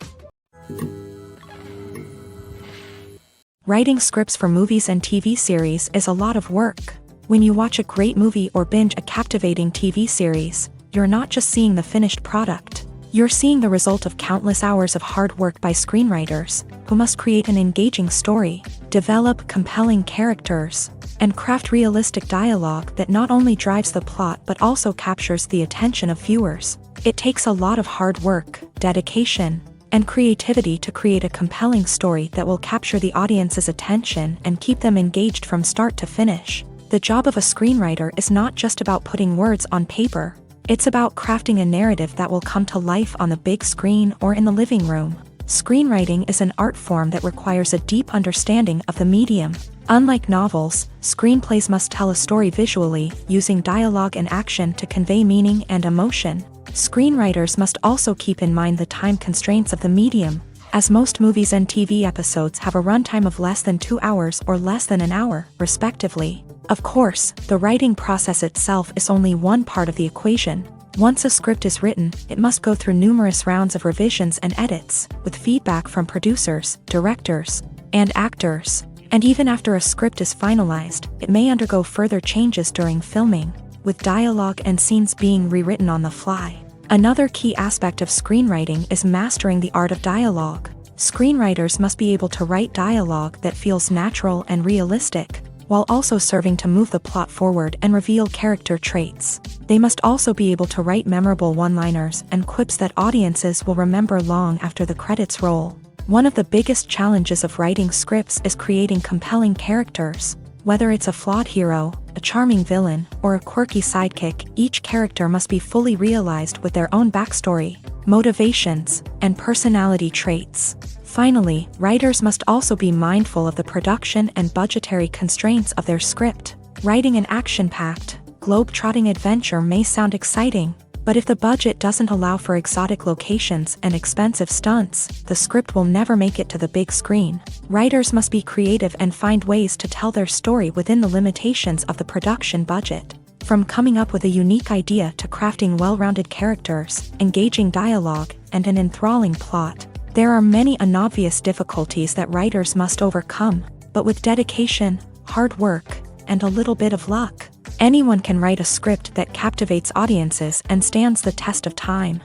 Writing scripts for movies and TV series is a lot of work. When you watch a great movie or binge a captivating TV series, you're not just seeing the finished product. You're seeing the result of countless hours of hard work by screenwriters, who must create an engaging story, develop compelling characters, and craft realistic dialogue that not only drives the plot but also captures the attention of viewers. It takes a lot of hard work, dedication, and creativity to create a compelling story that will capture the audience's attention and keep them engaged from start to finish. The job of a screenwriter is not just about putting words on paper. It's about crafting a narrative that will come to life on the big screen or in the living room. Screenwriting is an art form that requires a deep understanding of the medium. Unlike novels, screenplays must tell a story visually, using dialogue and action to convey meaning and emotion. Screenwriters must also keep in mind the time constraints of the medium, as most movies and TV episodes have a runtime of less than 2 hours or less than an hour, respectively. Of course, the writing process itself is only one part of the equation. Once a script is written, it must go through numerous rounds of revisions and edits, with feedback from producers, directors, and actors. And even after a script is finalized, it may undergo further changes during filming, with dialogue and scenes being rewritten on the fly. Another key aspect of screenwriting is mastering the art of dialogue. Screenwriters must be able to write dialogue that feels natural and realistic, while also serving to move the plot forward and reveal character traits. They must also be able to write memorable one-liners and quips that audiences will remember long after the credits roll. One of the biggest challenges of writing scripts is creating compelling characters. Whether it's a flawed hero, a charming villain, or a quirky sidekick, each character must be fully realized with their own backstory, motivations, and personality traits. Finally, writers must also be mindful of the production and budgetary constraints of their script. Writing an action-packed, globe-trotting adventure may sound exciting, but if the budget doesn't allow for exotic locations and expensive stunts, the script will never make it to the big screen. Writers must be creative and find ways to tell their story within the limitations of the production budget. From coming up with a unique idea to crafting well-rounded characters, engaging dialogue, and an enthralling plot, there are many unobvious difficulties that writers must overcome, but with dedication, hard work, and a little bit of luck, anyone can write a script that captivates audiences and stands the test of time.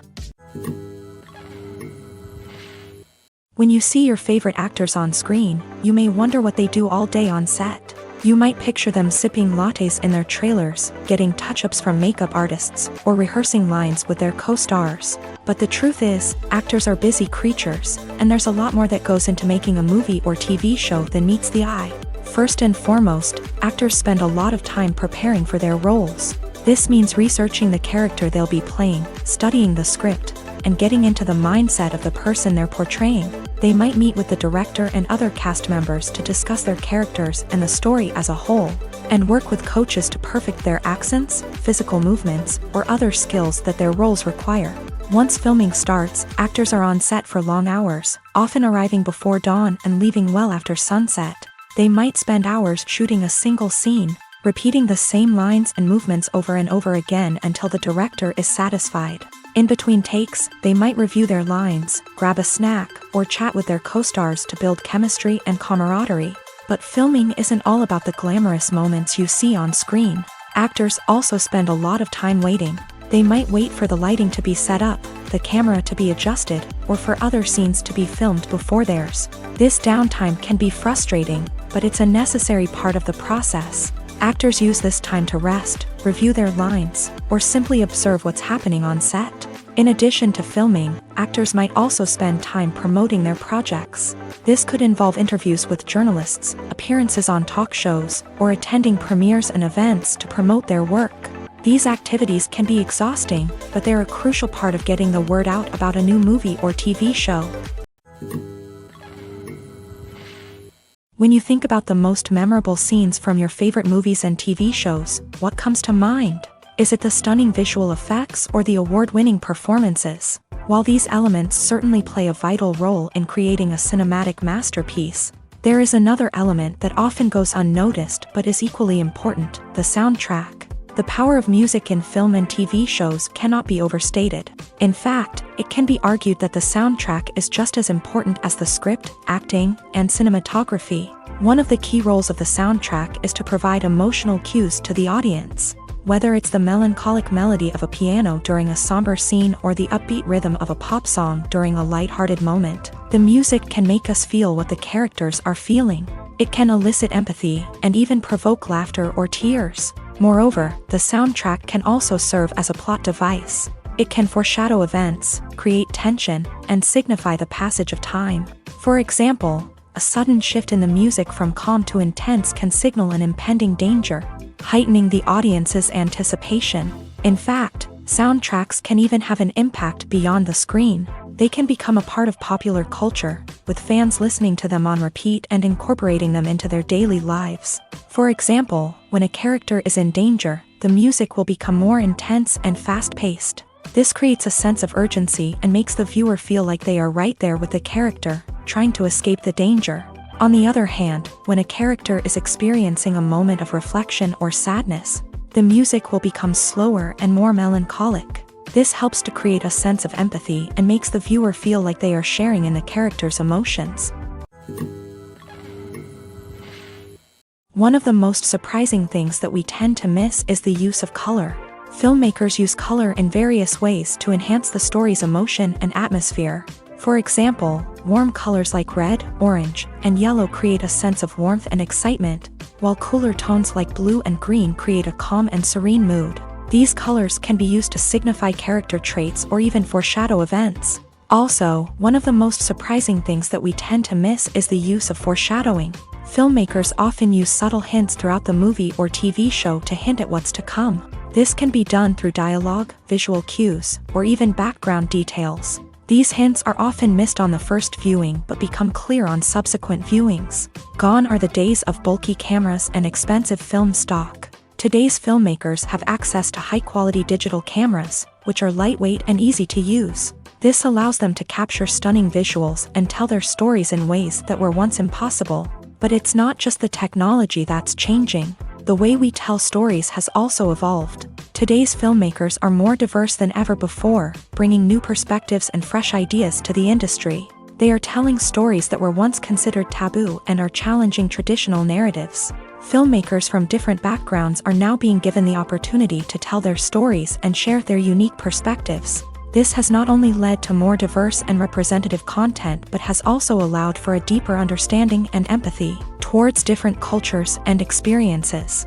When you see your favorite actors on screen, you may wonder what they do all day on set. You might picture them sipping lattes in their trailers, getting touch-ups from makeup artists, or rehearsing lines with their co-stars. But the truth is, actors are busy creatures, and there's a lot more that goes into making a movie or TV show than meets the eye. First and foremost, actors spend a lot of time preparing for their roles. This means researching the character they'll be playing, studying the script, and getting into the mindset of the person they're portraying. They might meet with the director and other cast members to discuss their characters and the story as a whole, and work with coaches to perfect their accents, physical movements, or other skills that their roles require. Once filming starts, actors are on set for long hours, often arriving before dawn and leaving well after sunset. They might spend hours shooting a single scene, repeating the same lines and movements over and over again until the director is satisfied. In between takes, they might review their lines, grab a snack, or chat with their co-stars to build chemistry and camaraderie. But filming isn't all about the glamorous moments you see on screen. Actors also spend a lot of time waiting. They might wait for the lighting to be set up, the camera to be adjusted, or for other scenes to be filmed before theirs. This downtime can be frustrating, but it's a necessary part of the process. Actors use this time to rest, review their lines, or simply observe what's happening on set. In addition to filming, actors might also spend time promoting their projects. This could involve interviews with journalists, appearances on talk shows, or attending premieres and events to promote their work. These activities can be exhausting, but they're a crucial part of getting the word out about a new movie or TV show. When you think about the most memorable scenes from your favorite movies and TV shows, what comes to mind? Is it the stunning visual effects or the award-winning performances? While these elements certainly play a vital role in creating a cinematic masterpiece, there is another element that often goes unnoticed but is equally important: the soundtrack. The power of music in film and TV shows cannot be overstated. In fact, it can be argued that the soundtrack is just as important as the script, acting, and cinematography. One of the key roles of the soundtrack is to provide emotional cues to the audience. Whether it's the melancholic melody of a piano during a somber scene or the upbeat rhythm of a pop song during a light-hearted moment, the music can make us feel what the characters are feeling. It can elicit empathy and even provoke laughter or tears. Moreover, the soundtrack can also serve as a plot device. It can foreshadow events, create tension, and signify the passage of time. For example, a sudden shift in the music from calm to intense can signal an impending danger, heightening the audience's anticipation. In fact, soundtracks can even have an impact beyond the screen. They can become a part of popular culture, with fans listening to them on repeat and incorporating them into their daily lives. For example, when a character is in danger, the music will become more intense and fast-paced. This creates a sense of urgency and makes the viewer feel like they are right there with the character, trying to escape the danger. On the other hand, when a character is experiencing a moment of reflection or sadness, the music will become slower and more melancholic. This helps to create a sense of empathy and makes the viewer feel like they are sharing in the character's emotions. One of the most surprising things that we tend to miss is the use of color. Filmmakers use color in various ways to enhance the story's emotion and atmosphere. For example, warm colors like red, orange, and yellow create a sense of warmth and excitement, while cooler tones like blue and green create a calm and serene mood. These colors can be used to signify character traits or even foreshadow events. Also, one of the most surprising things that we tend to miss is the use of foreshadowing. Filmmakers often use subtle hints throughout the movie or TV show to hint at what's to come. This can be done through dialogue, visual cues, or even background details. These hints are often missed on the first viewing but become clear on subsequent viewings. Gone are the days of bulky cameras and expensive film stock. Today's filmmakers have access to high-quality digital cameras, which are lightweight and easy to use. This allows them to capture stunning visuals and tell their stories in ways that were once impossible. But it's not just the technology that's changing. The way we tell stories has also evolved. Today's filmmakers are more diverse than ever before, bringing new perspectives and fresh ideas to the industry. They are telling stories that were once considered taboo and are challenging traditional narratives. Filmmakers from different backgrounds are now being given the opportunity to tell their stories and share their unique perspectives. This has not only led to more diverse and representative content but has also allowed for a deeper understanding and empathy towards different cultures and experiences.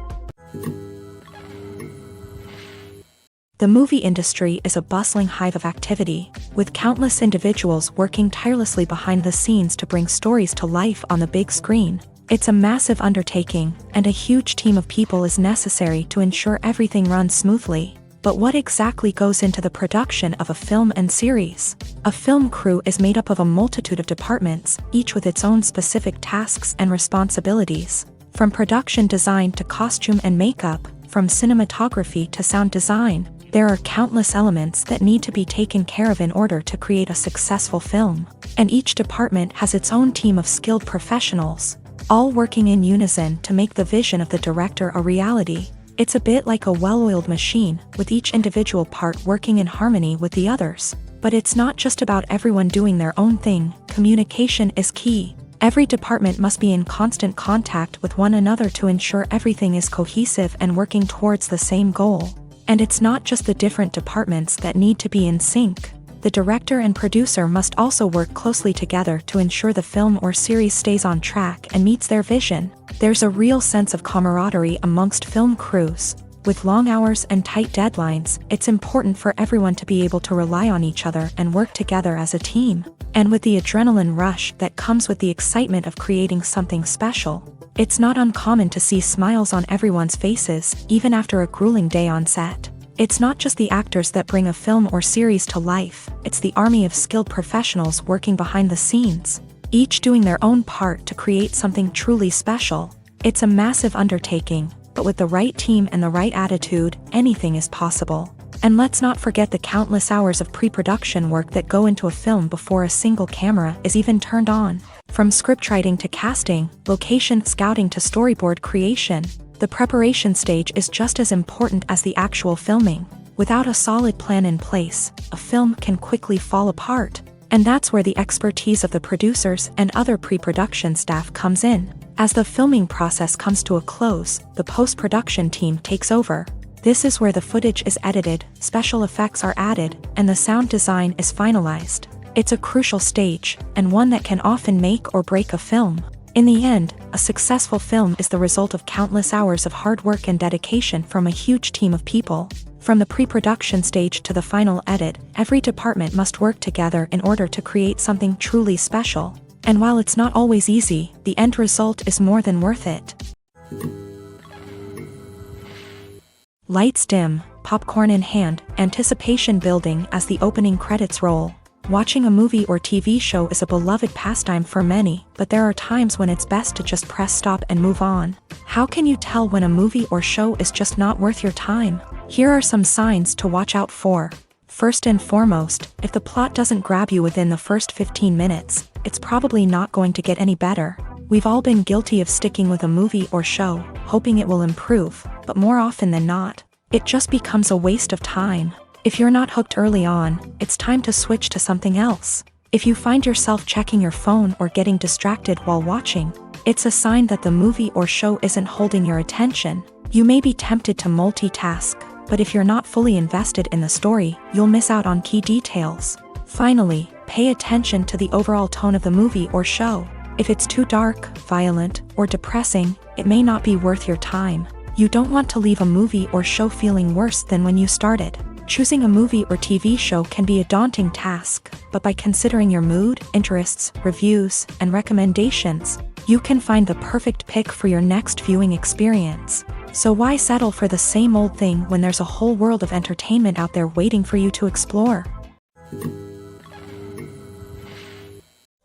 The movie industry is a bustling hive of activity, with countless individuals working tirelessly behind the scenes to bring stories to life on the big screen. It's a massive undertaking, and a huge team of people is necessary to ensure everything runs smoothly. But what exactly goes into the production of a film and series? A film crew is made up of a multitude of departments, each with its own specific tasks and responsibilities. From production design to costume and makeup, from cinematography to sound design, there are countless elements that need to be taken care of in order to create a successful film. And each department has its own team of skilled professionals, all working in unison to make the vision of the director a reality. It's a bit like a well-oiled machine, with each individual part working in harmony with the others. But it's not just about everyone doing their own thing. Communication is key. Every department must be in constant contact with one another to ensure everything is cohesive and working towards the same goal. And it's not just the different departments that need to be in sync. The director and producer must also work closely together to ensure the film or series stays on track and meets their vision. There's a real sense of camaraderie amongst film crews. With long hours and tight deadlines, it's important for everyone to be able to rely on each other and work together as a team. And with the adrenaline rush that comes with the excitement of creating something special, it's not uncommon to see smiles on everyone's faces, even after a grueling day on set. It's not just the actors that bring a film or series to life, it's the army of skilled professionals working behind the scenes, each doing their own part to create something truly special. It's a massive undertaking, but with the right team and the right attitude, anything is possible. And let's not forget the countless hours of pre-production work that go into a film before a single camera is even turned on. From scriptwriting to casting, location scouting to storyboard creation, the preparation stage is just as important as the actual filming. Without a solid plan in place, a film can quickly fall apart. And that's where the expertise of the producers and other pre-production staff comes in. As the filming process comes to a close, the post-production team takes over. This is where the footage is edited, special effects are added, and the sound design is finalized. It's a crucial stage, and one that can often make or break a film. In the end, a successful film is the result of countless hours of hard work and dedication from a huge team of people. From the pre-production stage to the final edit, every department must work together in order to create something truly special. And while it's not always easy, the end result is more than worth it. Lights dim, popcorn in hand, anticipation building as the opening credits roll. Watching a movie or TV show is a beloved pastime for many, but there are times when it's best to just press stop and move on. How can you tell when a movie or show is just not worth your time? Here are some signs to watch out for. First and foremost, if the plot doesn't grab you within the first 15 minutes, it's probably not going to get any better. We've all been guilty of sticking with a movie or show, hoping it will improve, but more often than not, it just becomes a waste of time. If you're not hooked early on, it's time to switch to something else. If you find yourself checking your phone or getting distracted while watching, it's a sign that the movie or show isn't holding your attention. You may be tempted to multitask, but if you're not fully invested in the story, you'll miss out on key details. Finally, pay attention to the overall tone of the movie or show. If it's too dark, violent, or depressing, it may not be worth your time. You don't want to leave a movie or show feeling worse than when you started. Choosing a movie or TV show can be a daunting task, but by considering your mood, interests, reviews, and recommendations, you can find the perfect pick for your next viewing experience. So why settle for the same old thing when there's a whole world of entertainment out there waiting for you to explore?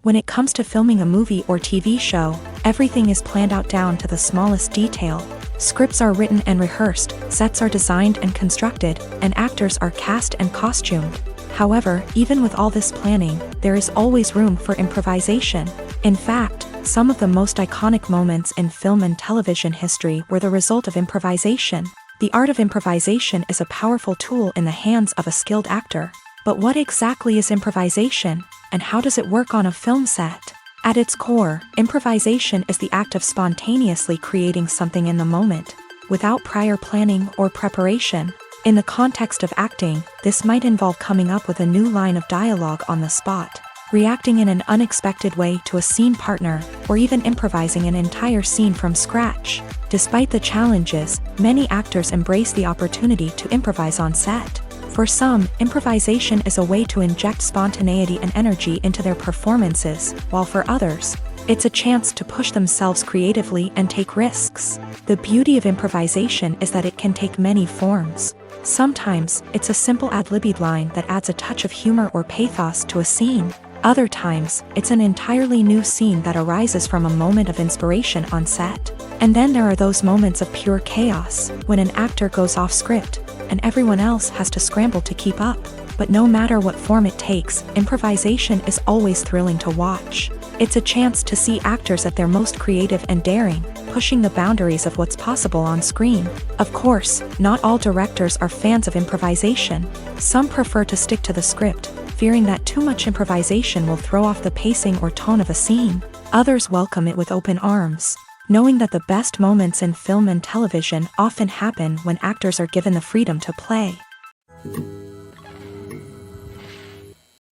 When it comes to filming a movie or TV show, everything is planned out down to the smallest detail. Scripts are written and rehearsed, sets are designed and constructed, and actors are cast and costumed. However, even with all this planning, there is always room for improvisation. In fact, some of the most iconic moments in film and television history were the result of improvisation. The art of improvisation is a powerful tool in the hands of a skilled actor. But what exactly is improvisation, and how does it work on a film set? At its core, improvisation is the act of spontaneously creating something in the moment, without prior planning or preparation. In the context of acting, this might involve coming up with a new line of dialogue on the spot, reacting in an unexpected way to a scene partner, or even improvising an entire scene from scratch. Despite the challenges, many actors embrace the opportunity to improvise on set. For some, improvisation is a way to inject spontaneity and energy into their performances, while for others, it's a chance to push themselves creatively and take risks. The beauty of improvisation is that it can take many forms. Sometimes, it's a simple ad-libbed line that adds a touch of humor or pathos to a scene. Other times, it's an entirely new scene that arises from a moment of inspiration on set. And then there are those moments of pure chaos, when an actor goes off script, and everyone else has to scramble to keep up. But no matter what form it takes, improvisation is always thrilling to watch. It's a chance to see actors at their most creative and daring, pushing the boundaries of what's possible on screen. Of course, not all directors are fans of improvisation. Some prefer to stick to the script, fearing that too much improvisation will throw off the pacing or tone of a scene. Others welcome it with open arms, knowing that the best moments in film and television often happen when actors are given the freedom to play.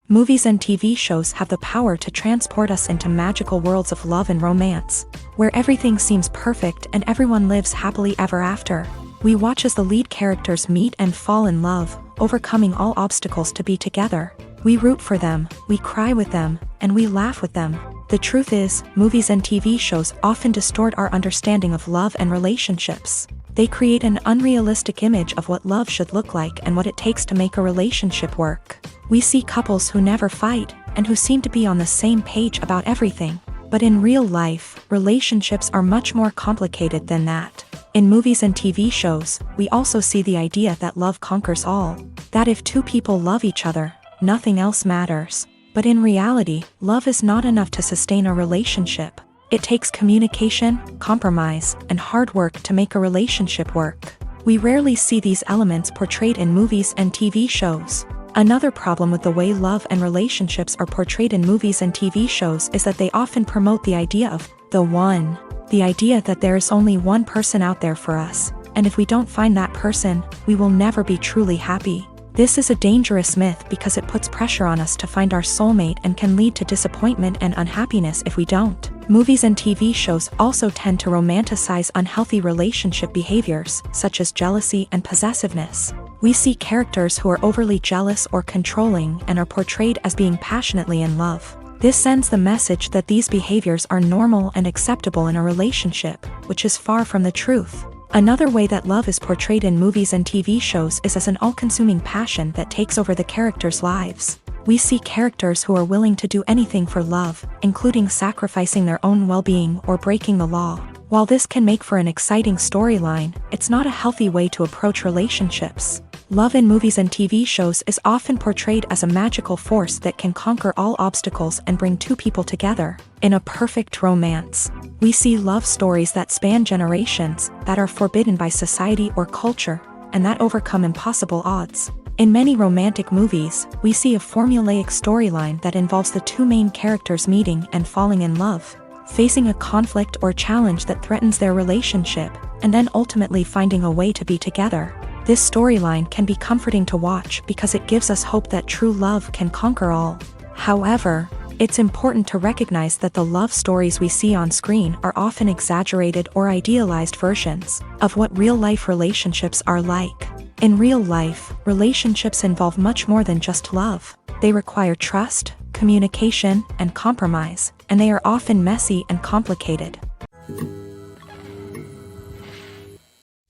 Movies and TV shows have the power to transport us into magical worlds of love and romance, where everything seems perfect and everyone lives happily ever after. We watch as the lead characters meet and fall in love, overcoming all obstacles to be together. We root for them, we cry with them, and we laugh with them. The truth is, movies and TV shows often distort our understanding of love and relationships. They create an unrealistic image of what love should look like and what it takes to make a relationship work. We see couples who never fight, and who seem to be on the same page about everything. But in real life, relationships are much more complicated than that. In movies and TV shows, we also see the idea that love conquers all. That if two people love each other, nothing else matters. But in reality, love is not enough to sustain a relationship. It takes communication, compromise, and hard work to make a relationship work. We rarely see these elements portrayed in movies and TV shows. Another problem with the way love and relationships are portrayed in movies and TV shows is that they often promote the idea of the one. The idea that there is only one person out there for us, and if we don't find that person, we will never be truly happy. This is a dangerous myth because it puts pressure on us to find our soulmate and can lead to disappointment and unhappiness if we don't. Movies and TV shows also tend to romanticize unhealthy relationship behaviors, such as jealousy and possessiveness. We see characters who are overly jealous or controlling and are portrayed as being passionately in love. This sends the message that these behaviors are normal and acceptable in a relationship, which is far from the truth. Another way that love is portrayed in movies and TV shows is as an all-consuming passion that takes over the characters' lives. We see characters who are willing to do anything for love, including sacrificing their own well-being or breaking the law. While this can make for an exciting storyline, it's not a healthy way to approach relationships. Love in movies and TV shows is often portrayed as a magical force that can conquer all obstacles and bring two people together. In a perfect romance, we see love stories that span generations, that are forbidden by society or culture, and that overcome impossible odds. In many romantic movies, we see a formulaic storyline that involves the two main characters meeting and falling in love, facing a conflict or challenge that threatens their relationship, and then ultimately finding a way to be together. This storyline can be comforting to watch because it gives us hope that true love can conquer all. However, it's important to recognize that the love stories we see on screen are often exaggerated or idealized versions of what real-life relationships are like. In real life, relationships involve much more than just love. They require trust, communication, and compromise, and they are often messy and complicated.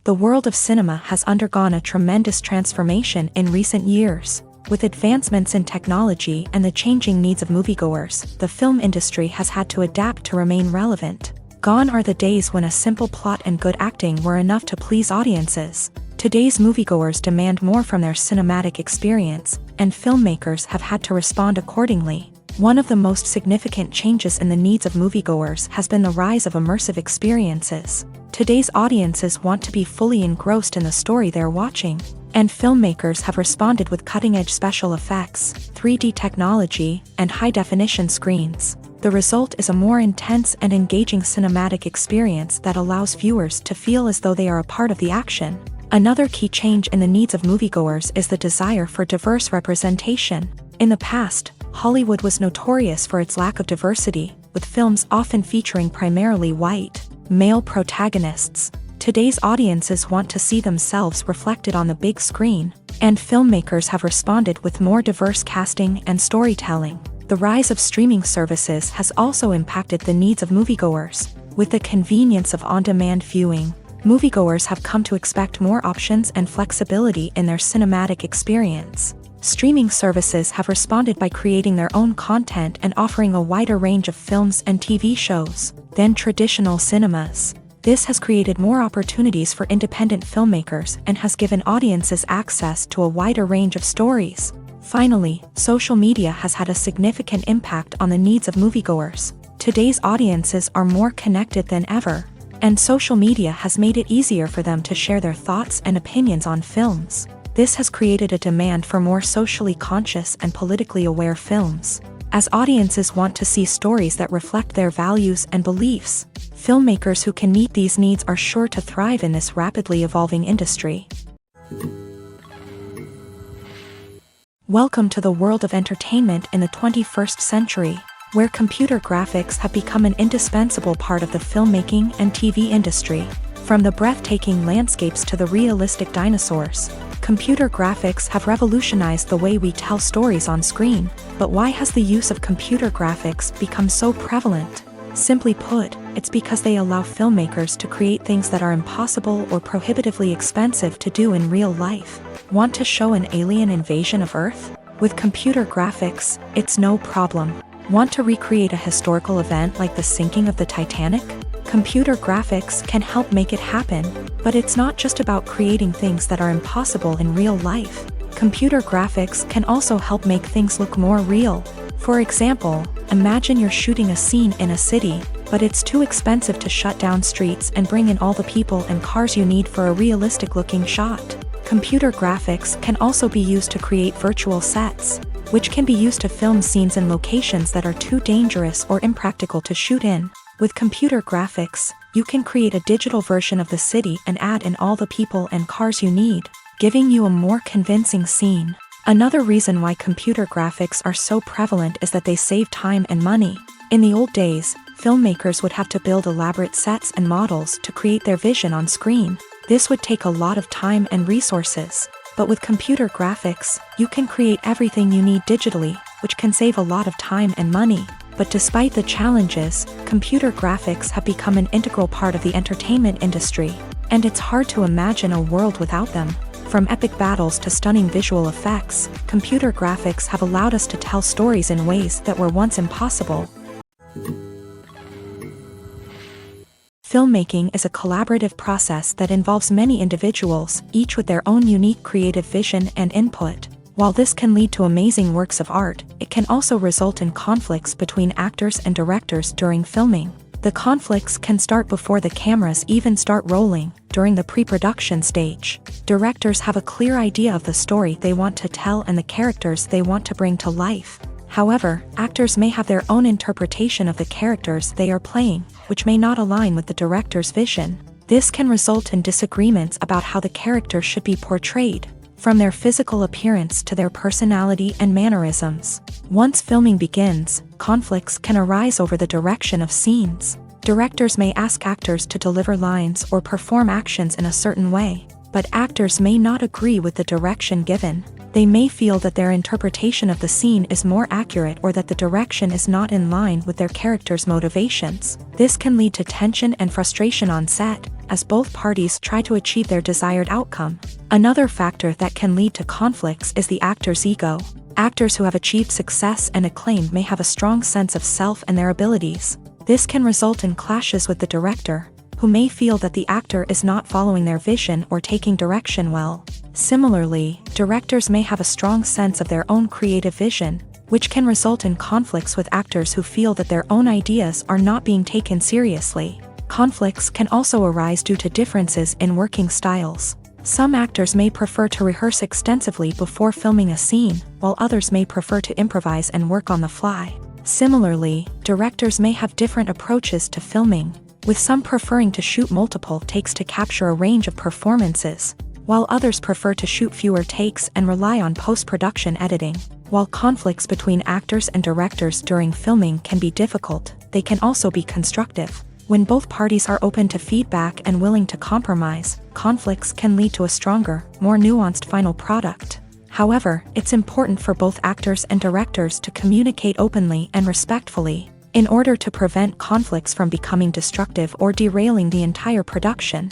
The world of cinema has undergone a tremendous transformation in recent years. With advancements in technology and the changing needs of moviegoers, the film industry has had to adapt to remain relevant. Gone are the days when a simple plot and good acting were enough to please audiences. Today's moviegoers demand more from their cinematic experience, and filmmakers have had to respond accordingly. One of the most significant changes in the needs of moviegoers has been the rise of immersive experiences. Today's audiences want to be fully engrossed in the story they're watching, and filmmakers have responded with cutting-edge special effects, 3D technology, and high-definition screens. The result is a more intense and engaging cinematic experience that allows viewers to feel as though they are a part of the action. Another key change in the needs of moviegoers is the desire for diverse representation. In the past, Hollywood was notorious for its lack of diversity, with films often featuring primarily white, male protagonists. Today's audiences want to see themselves reflected on the big screen, and filmmakers have responded with more diverse casting and storytelling. The rise of streaming services has also impacted the needs of moviegoers. With the convenience of on-demand viewing, moviegoers have come to expect more options and flexibility in their cinematic experience. Streaming services have responded by creating their own content and offering a wider range of films and TV shows than traditional cinemas. This has created more opportunities for independent filmmakers and has given audiences access to a wider range of stories. Finally, social media has had a significant impact on the needs of moviegoers. Today's audiences are more connected than ever, and social media has made it easier for them to share their thoughts and opinions on films. This has created a demand for more socially conscious and politically aware films. As audiences want to see stories that reflect their values and beliefs, filmmakers who can meet these needs are sure to thrive in this rapidly evolving industry. Welcome to the world of entertainment in the 21st century, where computer graphics have become an indispensable part of the filmmaking and TV industry. From the breathtaking landscapes to the realistic dinosaurs, computer graphics have revolutionized the way we tell stories on screen. But why has the use of computer graphics become so prevalent? Simply put, it's because they allow filmmakers to create things that are impossible or prohibitively expensive to do in real life. Want to show an alien invasion of Earth? With computer graphics, it's no problem. Want to recreate a historical event like the sinking of the Titanic? Computer graphics can help make it happen, but it's not just about creating things that are impossible in real life. Computer graphics can also help make things look more real. For example, imagine you're shooting a scene in a city, but it's too expensive to shut down streets and bring in all the people and cars you need for a realistic-looking shot. Computer graphics can also be used to create virtual sets, which can be used to film scenes in locations that are too dangerous or impractical to shoot in. With computer graphics, you can create a digital version of the city and add in all the people and cars you need, giving you a more convincing scene. Another reason why computer graphics are so prevalent is that they save time and money. In the old days, filmmakers would have to build elaborate sets and models to create their vision on screen. This would take a lot of time and resources. But with computer graphics, you can create everything you need digitally, which can save a lot of time and money. But despite the challenges, computer graphics have become an integral part of the entertainment industry, and it's hard to imagine a world without them. From epic battles to stunning visual effects, computer graphics have allowed us to tell stories in ways that were once impossible. Filmmaking is a collaborative process that involves many individuals, each with their own unique creative vision and input. While this can lead to amazing works of art, it can also result in conflicts between actors and directors during filming. The conflicts can start before the cameras even start rolling, during the pre-production stage. Directors have a clear idea of the story they want to tell and the characters they want to bring to life. However, actors may have their own interpretation of the characters they are playing, which may not align with the director's vision. This can result in disagreements about how the character should be portrayed, from their physical appearance to their personality and mannerisms. Once filming begins, conflicts can arise over the direction of scenes. Directors may ask actors to deliver lines or perform actions in a certain way, but actors may not agree with the direction given. They may feel that their interpretation of the scene is more accurate or that the direction is not in line with their character's motivations. This can lead to tension and frustration on set, as both parties try to achieve their desired outcome. Another factor that can lead to conflicts is the actor's ego. Actors who have achieved success and acclaim may have a strong sense of self and their abilities. This can result in clashes with the director, who may feel that the actor is not following their vision or taking direction well. Similarly, directors may have a strong sense of their own creative vision, which can result in conflicts with actors who feel that their own ideas are not being taken seriously. Conflicts can also arise due to differences in working styles. Some actors may prefer to rehearse extensively before filming a scene, while others may prefer to improvise and work on the fly. Similarly, directors may have different approaches to filming, with some preferring to shoot multiple takes to capture a range of performances, while others prefer to shoot fewer takes and rely on post-production editing. While conflicts between actors and directors during filming can be difficult, they can also be constructive. When both parties are open to feedback and willing to compromise, conflicts can lead to a stronger, more nuanced final product. However, it's important for both actors and directors to communicate openly and respectfully, in order to prevent conflicts from becoming destructive or derailing the entire production.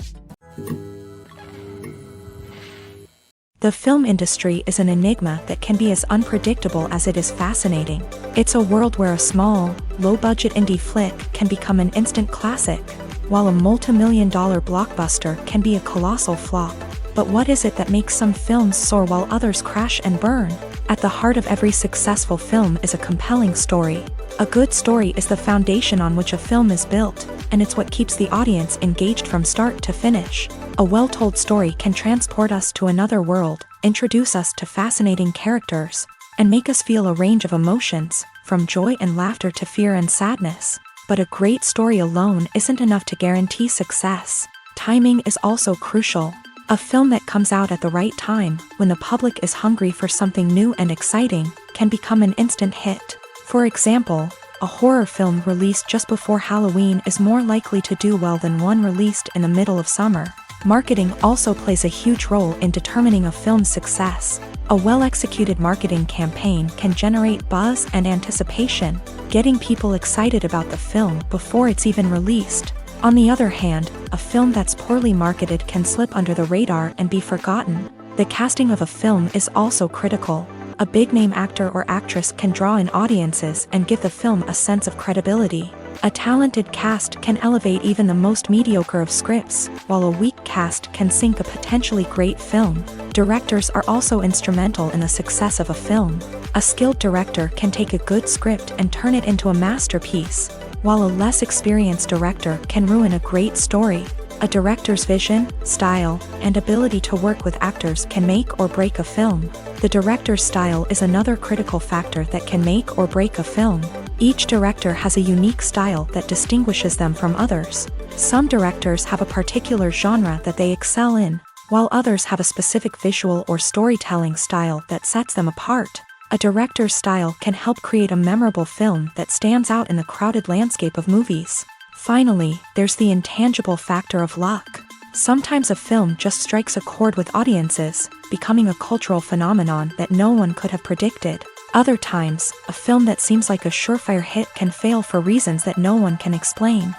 The film industry is an enigma that can be as unpredictable as it is fascinating. It's a world where a small, low-budget indie flick can become an instant classic, while a multi-million-dollar blockbuster can be a colossal flop. But what is it that makes some films soar while others crash and burn? At the heart of every successful film is a compelling story. A good story is the foundation on which a film is built, and it's what keeps the audience engaged from start to finish. A well-told story can transport us to another world, introduce us to fascinating characters, and make us feel a range of emotions, from joy and laughter to fear and sadness. But a great story alone isn't enough to guarantee success. Timing is also crucial. A film that comes out at the right time, when the public is hungry for something new and exciting, can become an instant hit. For example, a horror film released just before Halloween is more likely to do well than one released in the middle of summer. Marketing also plays a huge role in determining a film's success. A well-executed marketing campaign can generate buzz and anticipation, getting people excited about the film before it's even released. On the other hand, a film that's poorly marketed can slip under the radar and be forgotten. The casting of a film is also critical. A big-name actor or actress can draw in audiences and give the film a sense of credibility. A talented cast can elevate even the most mediocre of scripts, while a weak cast can sink a potentially great film. Directors are also instrumental in the success of a film. A skilled director can take a good script and turn it into a masterpiece, while a less experienced director can ruin a great story. A director's vision, style, and ability to work with actors can make or break a film. The director's style is another critical factor that can make or break a film. Each director has a unique style that distinguishes them from others. Some directors have a particular genre that they excel in, while others have a specific visual or storytelling style that sets them apart. A director's style can help create a memorable film that stands out in the crowded landscape of movies. Finally, there's the intangible factor of luck. Sometimes a film just strikes a chord with audiences, becoming a cultural phenomenon that no one could have predicted. Other times, a film that seems like a surefire hit can fail for reasons that no one can explain.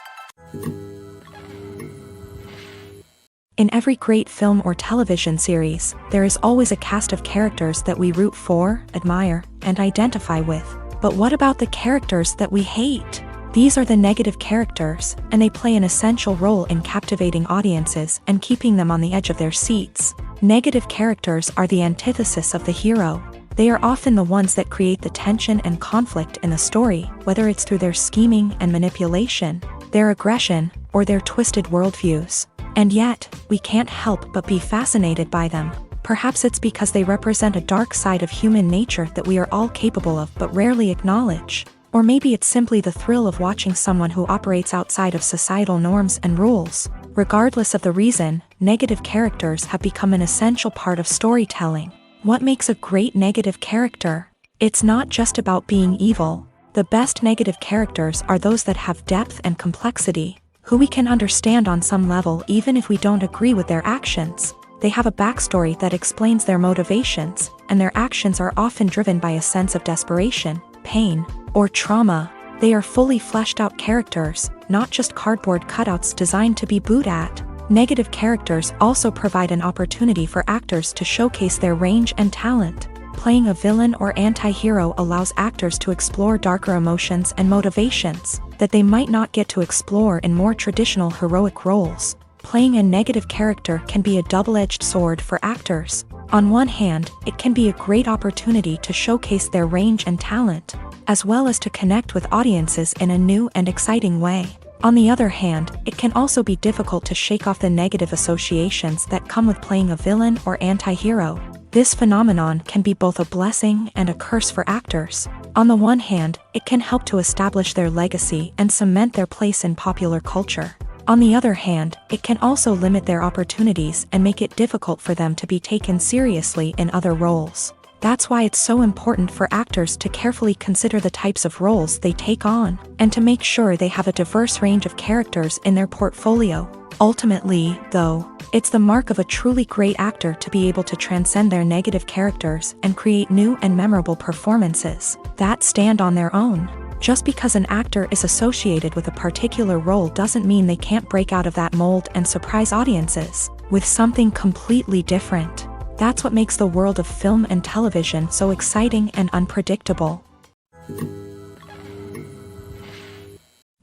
In every great film or television series, there is always a cast of characters that we root for, admire, and identify with. But what about the characters that we hate? These are the negative characters, and they play an essential role in captivating audiences and keeping them on the edge of their seats. Negative characters are the antithesis of the hero. They are often the ones that create the tension and conflict in the story, whether it's through their scheming and manipulation, their aggression, or their twisted worldviews. And yet, we can't help but be fascinated by them. Perhaps it's because they represent a dark side of human nature that we are all capable of but rarely acknowledge. Or maybe it's simply the thrill of watching someone who operates outside of societal norms and rules. Regardless of the reason, negative characters have become an essential part of storytelling. What makes a great negative character? It's not just about being evil. The best negative characters are those that have depth and complexity, who we can understand on some level even if we don't agree with their actions. They have a backstory that explains their motivations, and their actions are often driven by a sense of desperation, pain, or trauma. They are fully fleshed out characters, not just cardboard cutouts designed to be booed at. Negative characters also provide an opportunity for actors to showcase their range and talent. Playing a villain or anti-hero allows actors to explore darker emotions and motivations that they might not get to explore in more traditional heroic roles. Playing a negative character can be a double-edged sword for actors. On one hand, it can be a great opportunity to showcase their range and talent, as well as to connect with audiences in a new and exciting way. On the other hand, it can also be difficult to shake off the negative associations that come with playing a villain or anti-hero. This phenomenon can be both a blessing and a curse for actors. On the one hand, it can help to establish their legacy and cement their place in popular culture. On the other hand, it can also limit their opportunities and make it difficult for them to be taken seriously in other roles. That's why it's so important for actors to carefully consider the types of roles they take on, and to make sure they have a diverse range of characters in their portfolio. Ultimately, though, it's the mark of a truly great actor to be able to transcend their negative characters and create new and memorable performances that stand on their own. Just because an actor is associated with a particular role doesn't mean they can't break out of that mold and surprise audiences with something completely different. That's what makes the world of film and television so exciting and unpredictable.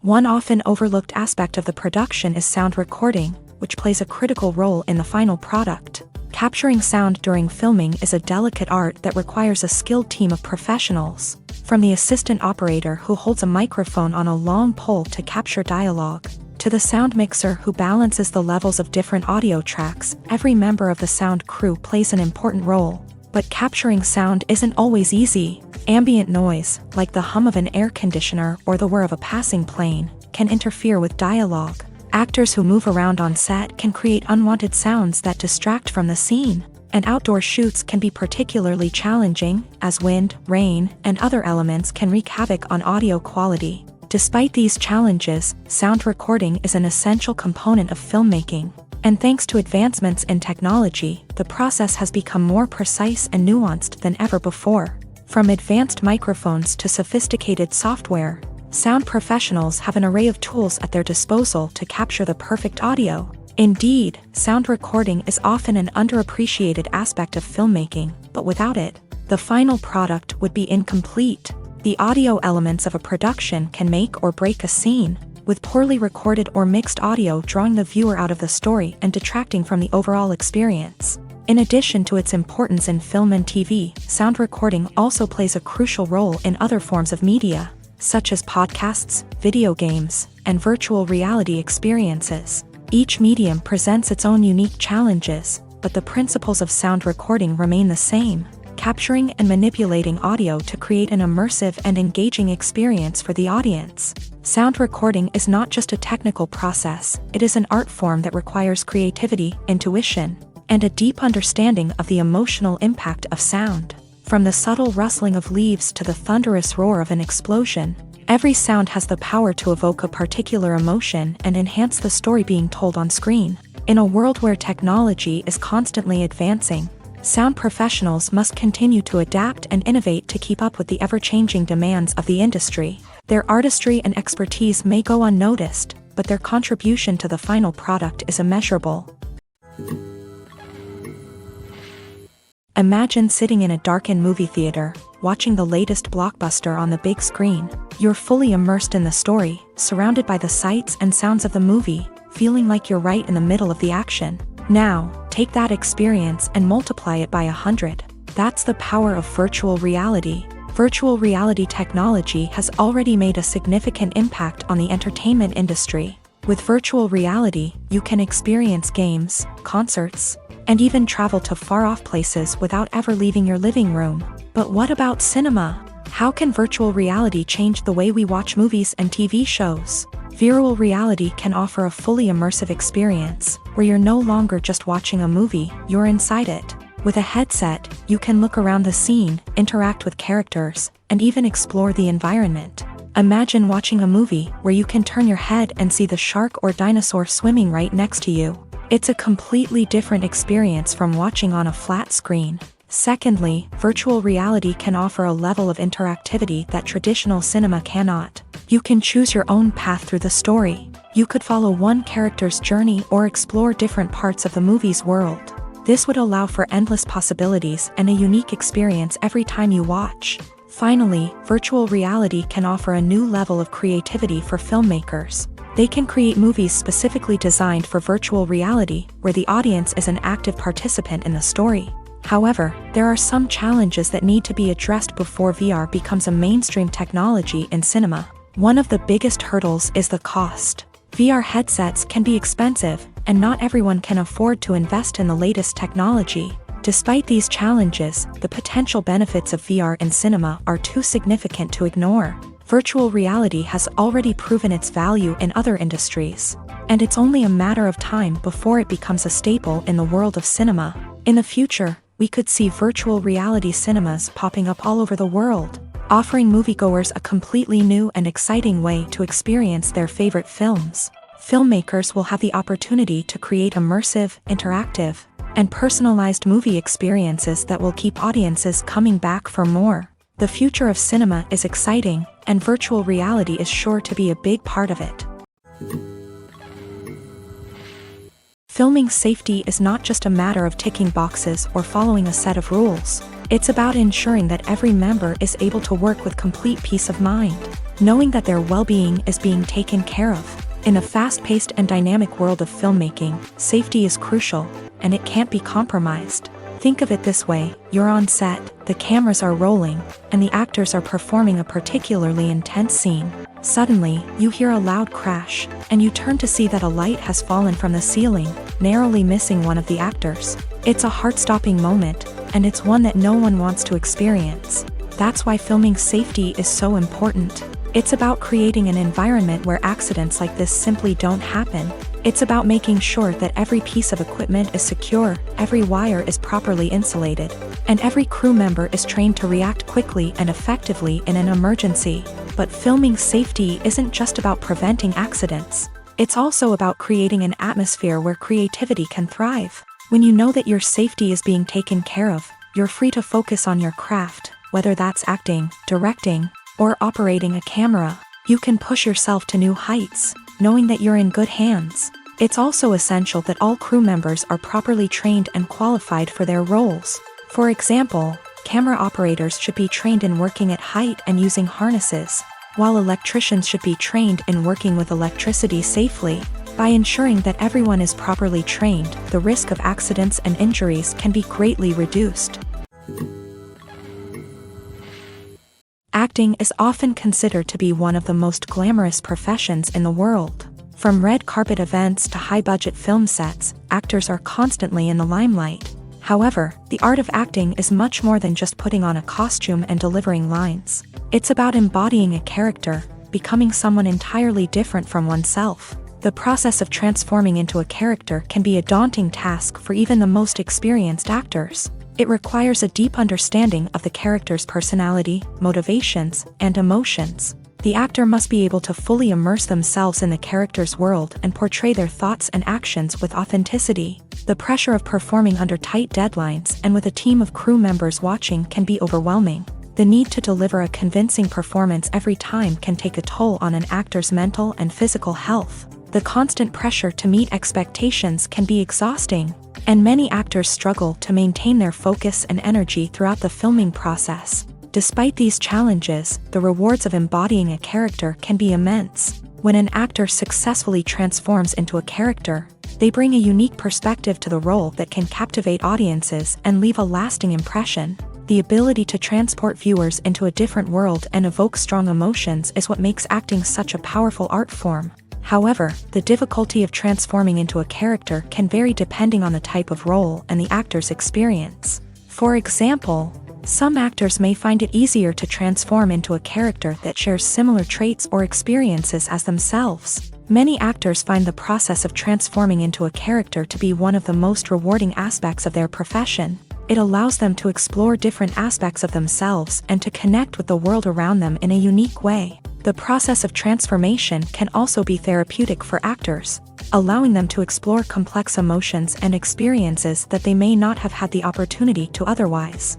One often overlooked aspect of the production is sound recording, which plays a critical role in the final product. Capturing sound during filming is a delicate art that requires a skilled team of professionals. From the assistant operator who holds a microphone on a long pole to capture dialogue, to the sound mixer who balances the levels of different audio tracks, every member of the sound crew plays an important role. But capturing sound isn't always easy. Ambient noise, like the hum of an air conditioner or the whir of a passing plane, can interfere with dialogue. Actors who move around on set can create unwanted sounds that distract from the scene. And outdoor shoots can be particularly challenging, as wind, rain, and other elements can wreak havoc on audio quality. Despite these challenges, sound recording is an essential component of filmmaking. And thanks to advancements in technology, the process has become more precise and nuanced than ever before. From advanced microphones to sophisticated software, sound professionals have an array of tools at their disposal to capture the perfect audio. Indeed, sound recording is often an underappreciated aspect of filmmaking, but without it, the final product would be incomplete. The audio elements of a production can make or break a scene, with poorly recorded or mixed audio drawing the viewer out of the story and detracting from the overall experience. In addition to its importance in film and TV, sound recording also plays a crucial role in other forms of media, such as podcasts, video games, and virtual reality experiences. Each medium presents its own unique challenges, but the principles of sound recording remain the same: capturing and manipulating audio to create an immersive and engaging experience for the audience. Sound recording is not just a technical process, it is an art form that requires creativity, intuition, and a deep understanding of the emotional impact of sound. From the subtle rustling of leaves to the thunderous roar of an explosion, every sound has the power to evoke a particular emotion and enhance the story being told on screen. In a world where technology is constantly advancing, sound professionals must continue to adapt and innovate to keep up with the ever-changing demands of the industry. Their artistry and expertise may go unnoticed, but their contribution to the final product is immeasurable. Imagine sitting in a darkened movie theater, watching the latest blockbuster on the big screen. You're fully immersed in the story, surrounded by the sights and sounds of the movie, feeling like you're right in the middle of the action. Now, take that experience and multiply it by 100. That's the power of virtual reality. Virtual reality technology has already made a significant impact on the entertainment industry. With virtual reality, you can experience games, concerts, and even travel to far-off places without ever leaving your living room. But what about cinema? How can virtual reality change the way we watch movies and TV shows? Virtual reality can offer a fully immersive experience, where you're no longer just watching a movie, you're inside it. With a headset, you can look around the scene, interact with characters, and even explore the environment. Imagine watching a movie where you can turn your head and see the shark or dinosaur swimming right next to you. It's a completely different experience from watching on a flat screen. Secondly, virtual reality can offer a level of interactivity that traditional cinema cannot. You can choose your own path through the story. You could follow one character's journey or explore different parts of the movie's world. This would allow for endless possibilities and a unique experience every time you watch. Finally, virtual reality can offer a new level of creativity for filmmakers. They can create movies specifically designed for virtual reality, where the audience is an active participant in the story. However, there are some challenges that need to be addressed before VR becomes a mainstream technology in cinema. One of the biggest hurdles is the cost. VR headsets can be expensive, and not everyone can afford to invest in the latest technology. Despite these challenges, the potential benefits of VR in cinema are too significant to ignore. Virtual reality has already proven its value in other industries, and it's only a matter of time before it becomes a staple in the world of cinema. In the future, we could see virtual reality cinemas popping up all over the world, offering moviegoers a completely new and exciting way to experience their favorite films. Filmmakers will have the opportunity to create immersive, interactive, and personalized movie experiences that will keep audiences coming back for more. The future of cinema is exciting, and virtual reality is sure to be a big part of it. Filming safety is not just a matter of ticking boxes or following a set of rules. It's about ensuring that every member is able to work with complete peace of mind, knowing that their well-being is being taken care of. In a fast-paced and dynamic world of filmmaking, safety is crucial, and it can't be compromised. Think of it this way: you're on set, the cameras are rolling, and the actors are performing a particularly intense scene. Suddenly, you hear a loud crash, and you turn to see that a light has fallen from the ceiling, narrowly missing one of the actors. It's a heart-stopping moment, and it's one that no one wants to experience. That's why filming safety is so important. It's about creating an environment where accidents like this simply don't happen. It's about making sure that every piece of equipment is secure, every wire is properly insulated, and every crew member is trained to react quickly and effectively in an emergency. But filming safety isn't just about preventing accidents. It's also about creating an atmosphere where creativity can thrive. When you know that your safety is being taken care of, you're free to focus on your craft, whether that's acting, directing, or operating a camera. You can push yourself to new heights, knowing that you're in good hands. It's also essential that all crew members are properly trained and qualified for their roles. For example, camera operators should be trained in working at height and using harnesses, while electricians should be trained in working with electricity safely. By ensuring that everyone is properly trained, the risk of accidents and injuries can be greatly reduced. Acting is often considered to be one of the most glamorous professions in the world. From red carpet events to high-budget film sets, actors are constantly in the limelight. However, the art of acting is much more than just putting on a costume and delivering lines. It's about embodying a character, becoming someone entirely different from oneself. The process of transforming into a character can be a daunting task for even the most experienced actors. It requires a deep understanding of the character's personality, motivations, and emotions. The actor must be able to fully immerse themselves in the character's world and portray their thoughts and actions with authenticity. The pressure of performing under tight deadlines and with a team of crew members watching can be overwhelming. The need to deliver a convincing performance every time can take a toll on an actor's mental and physical health. The constant pressure to meet expectations can be exhausting, and many actors struggle to maintain their focus and energy throughout the filming process. Despite these challenges, the rewards of embodying a character can be immense. When an actor successfully transforms into a character, they bring a unique perspective to the role that can captivate audiences and leave a lasting impression. The ability to transport viewers into a different world and evoke strong emotions is what makes acting such a powerful art form. However, the difficulty of transforming into a character can vary depending on the type of role and the actor's experience. For example, some actors may find it easier to transform into a character that shares similar traits or experiences as themselves. Many actors find the process of transforming into a character to be one of the most rewarding aspects of their profession. It allows them to explore different aspects of themselves and to connect with the world around them in a unique way. The process of transformation can also be therapeutic for actors, allowing them to explore complex emotions and experiences that they may not have had the opportunity to otherwise.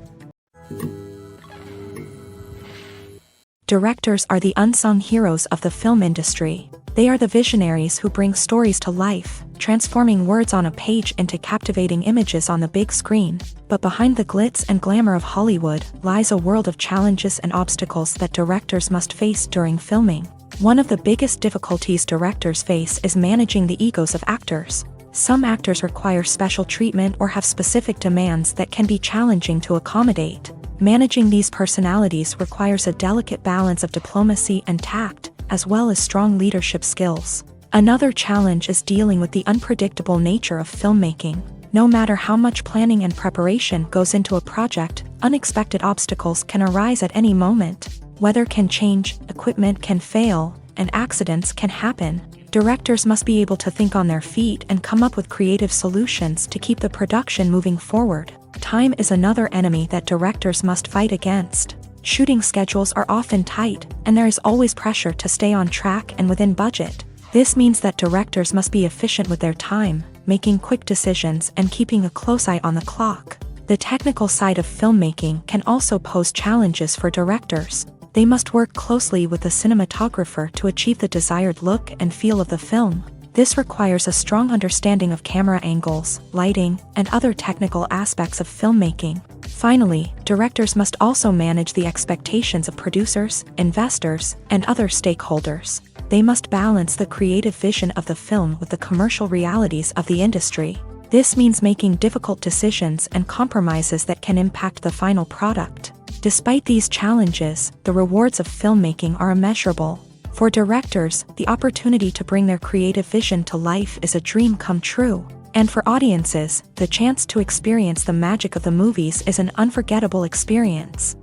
Directors are the unsung heroes of the film industry. They are the visionaries who bring stories to life, transforming words on a page into captivating images on the big screen. But behind the glitz and glamour of Hollywood lies a world of challenges and obstacles that directors must face during filming. One of the biggest difficulties directors face is managing the egos of actors. Some actors require special treatment or have specific demands that can be challenging to accommodate. Managing these personalities requires a delicate balance of diplomacy and tact, as well as strong leadership skills. Another challenge is dealing with the unpredictable nature of filmmaking. No matter how much planning and preparation goes into a project, unexpected obstacles can arise at any moment. Weather can change, equipment can fail, and accidents can happen. Directors must be able to think on their feet and come up with creative solutions to keep the production moving forward. Time is another enemy that directors must fight against. Shooting schedules are often tight, and there is always pressure to stay on track and within budget. This means that directors must be efficient with their time, making quick decisions and keeping a close eye on the clock. The technical side of filmmaking can also pose challenges for directors. They must work closely with the cinematographer to achieve the desired look and feel of the film. This requires a strong understanding of camera angles, lighting, and other technical aspects of filmmaking. Finally, directors must also manage the expectations of producers, investors, and other stakeholders. They must balance the creative vision of the film with the commercial realities of the industry. This means making difficult decisions and compromises that can impact the final product. Despite these challenges, the rewards of filmmaking are immeasurable. For directors, the opportunity to bring their creative vision to life is a dream come true. And for audiences, the chance to experience the magic of the movies is an unforgettable experience.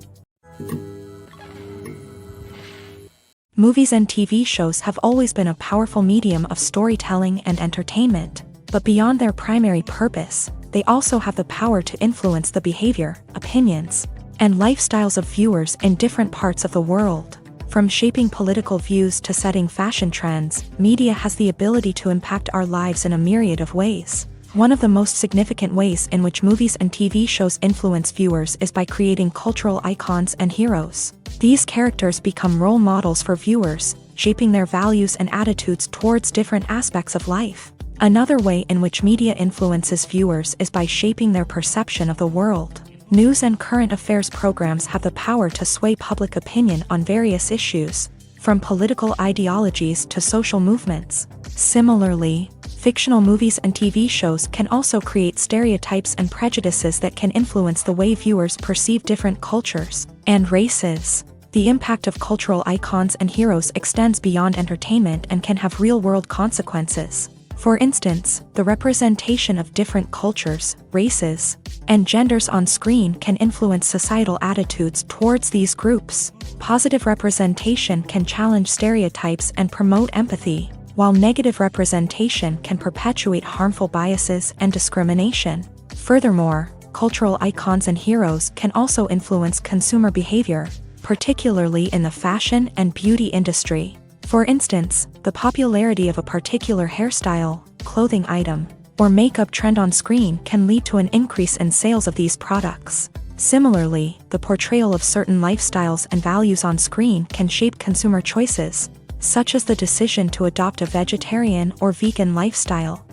Movies and TV shows have always been a powerful medium of storytelling and entertainment. But beyond their primary purpose, they also have the power to influence the behavior, opinions, and lifestyles of viewers in different parts of the world. From shaping political views to setting fashion trends, media has the ability to impact our lives in a myriad of ways. One of the most significant ways in which movies and TV shows influence viewers is by creating cultural icons and heroes. These characters become role models for viewers, shaping their values and attitudes towards different aspects of life. Another way in which media influences viewers is by shaping their perception of the world. News and current affairs programs have the power to sway public opinion on various issues, from political ideologies to social movements. Similarly, fictional movies and TV shows can also create stereotypes and prejudices that can influence the way viewers perceive different cultures and races. The impact of cultural icons and heroes extends beyond entertainment and can have real-world consequences. For instance, the representation of different cultures, races, and genders on screen can influence societal attitudes towards these groups. Positive representation can challenge stereotypes and promote empathy, while negative representation can perpetuate harmful biases and discrimination. Furthermore, cultural icons and heroes can also influence consumer behavior, particularly in the fashion and beauty industry. For instance, the popularity of a particular hairstyle, clothing item, or makeup trend on screen can lead to an increase in sales of these products. Similarly, the portrayal of certain lifestyles and values on screen can shape consumer choices, such as the decision to adopt a vegetarian or vegan lifestyle.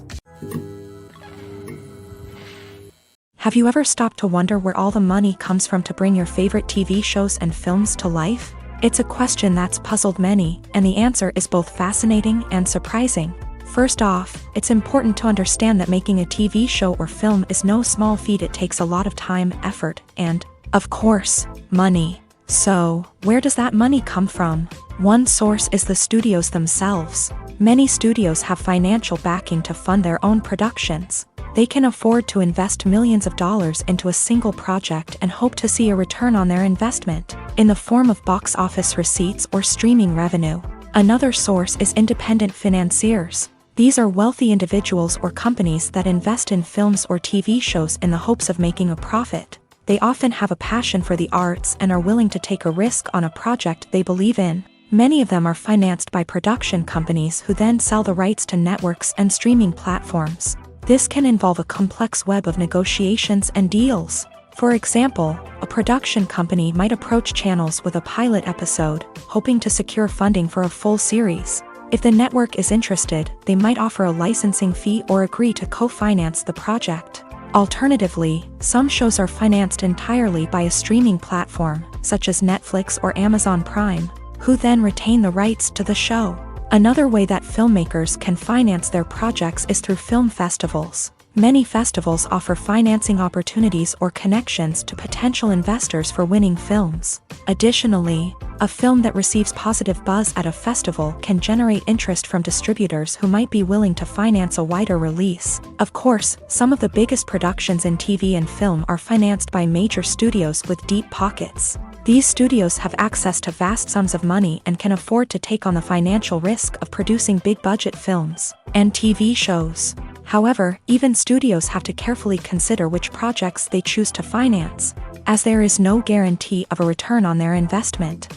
Have you ever stopped to wonder where all the money comes from to bring your favorite TV shows and films to life? It's a question that's puzzled many, and the answer is both fascinating and surprising. First off, it's important to understand that making a TV show or film is no small feat. It takes a lot of time, effort, and, Of course, money. So, where does that money come from? One source is the studios themselves. Many studios have financial backing to fund their own productions. They can afford to invest millions of dollars into a single project and hope to see a return on their investment, in the form of box office receipts or streaming revenue. Another source is independent financiers. These are wealthy individuals or companies that invest in films or TV shows in the hopes of making a profit. They often have a passion for the arts and are willing to take a risk on a project they believe in. Many of them are financed by production companies who then sell the rights to networks and streaming platforms. This can involve a complex web of negotiations and deals. For example, a production company might approach channels with a pilot episode, hoping to secure funding for a full series. If the network is interested, they might offer a licensing fee or agree to co-finance the project. Alternatively, some shows are financed entirely by a streaming platform, such as Netflix or Amazon Prime, who then retain the rights to the show. Another way that filmmakers can finance their projects is through film festivals. Many festivals offer financing opportunities or connections to potential investors for winning films. Additionally, a film that receives positive buzz at a festival can generate interest from distributors who might be willing to finance a wider release. Of course, some of the biggest productions in TV and film are financed by major studios with deep pockets. These studios have access to vast sums of money and can afford to take on the financial risk of producing big-budget films and TV shows. However, even studios have to carefully consider which projects they choose to finance, as there is no guarantee of a return on their investment.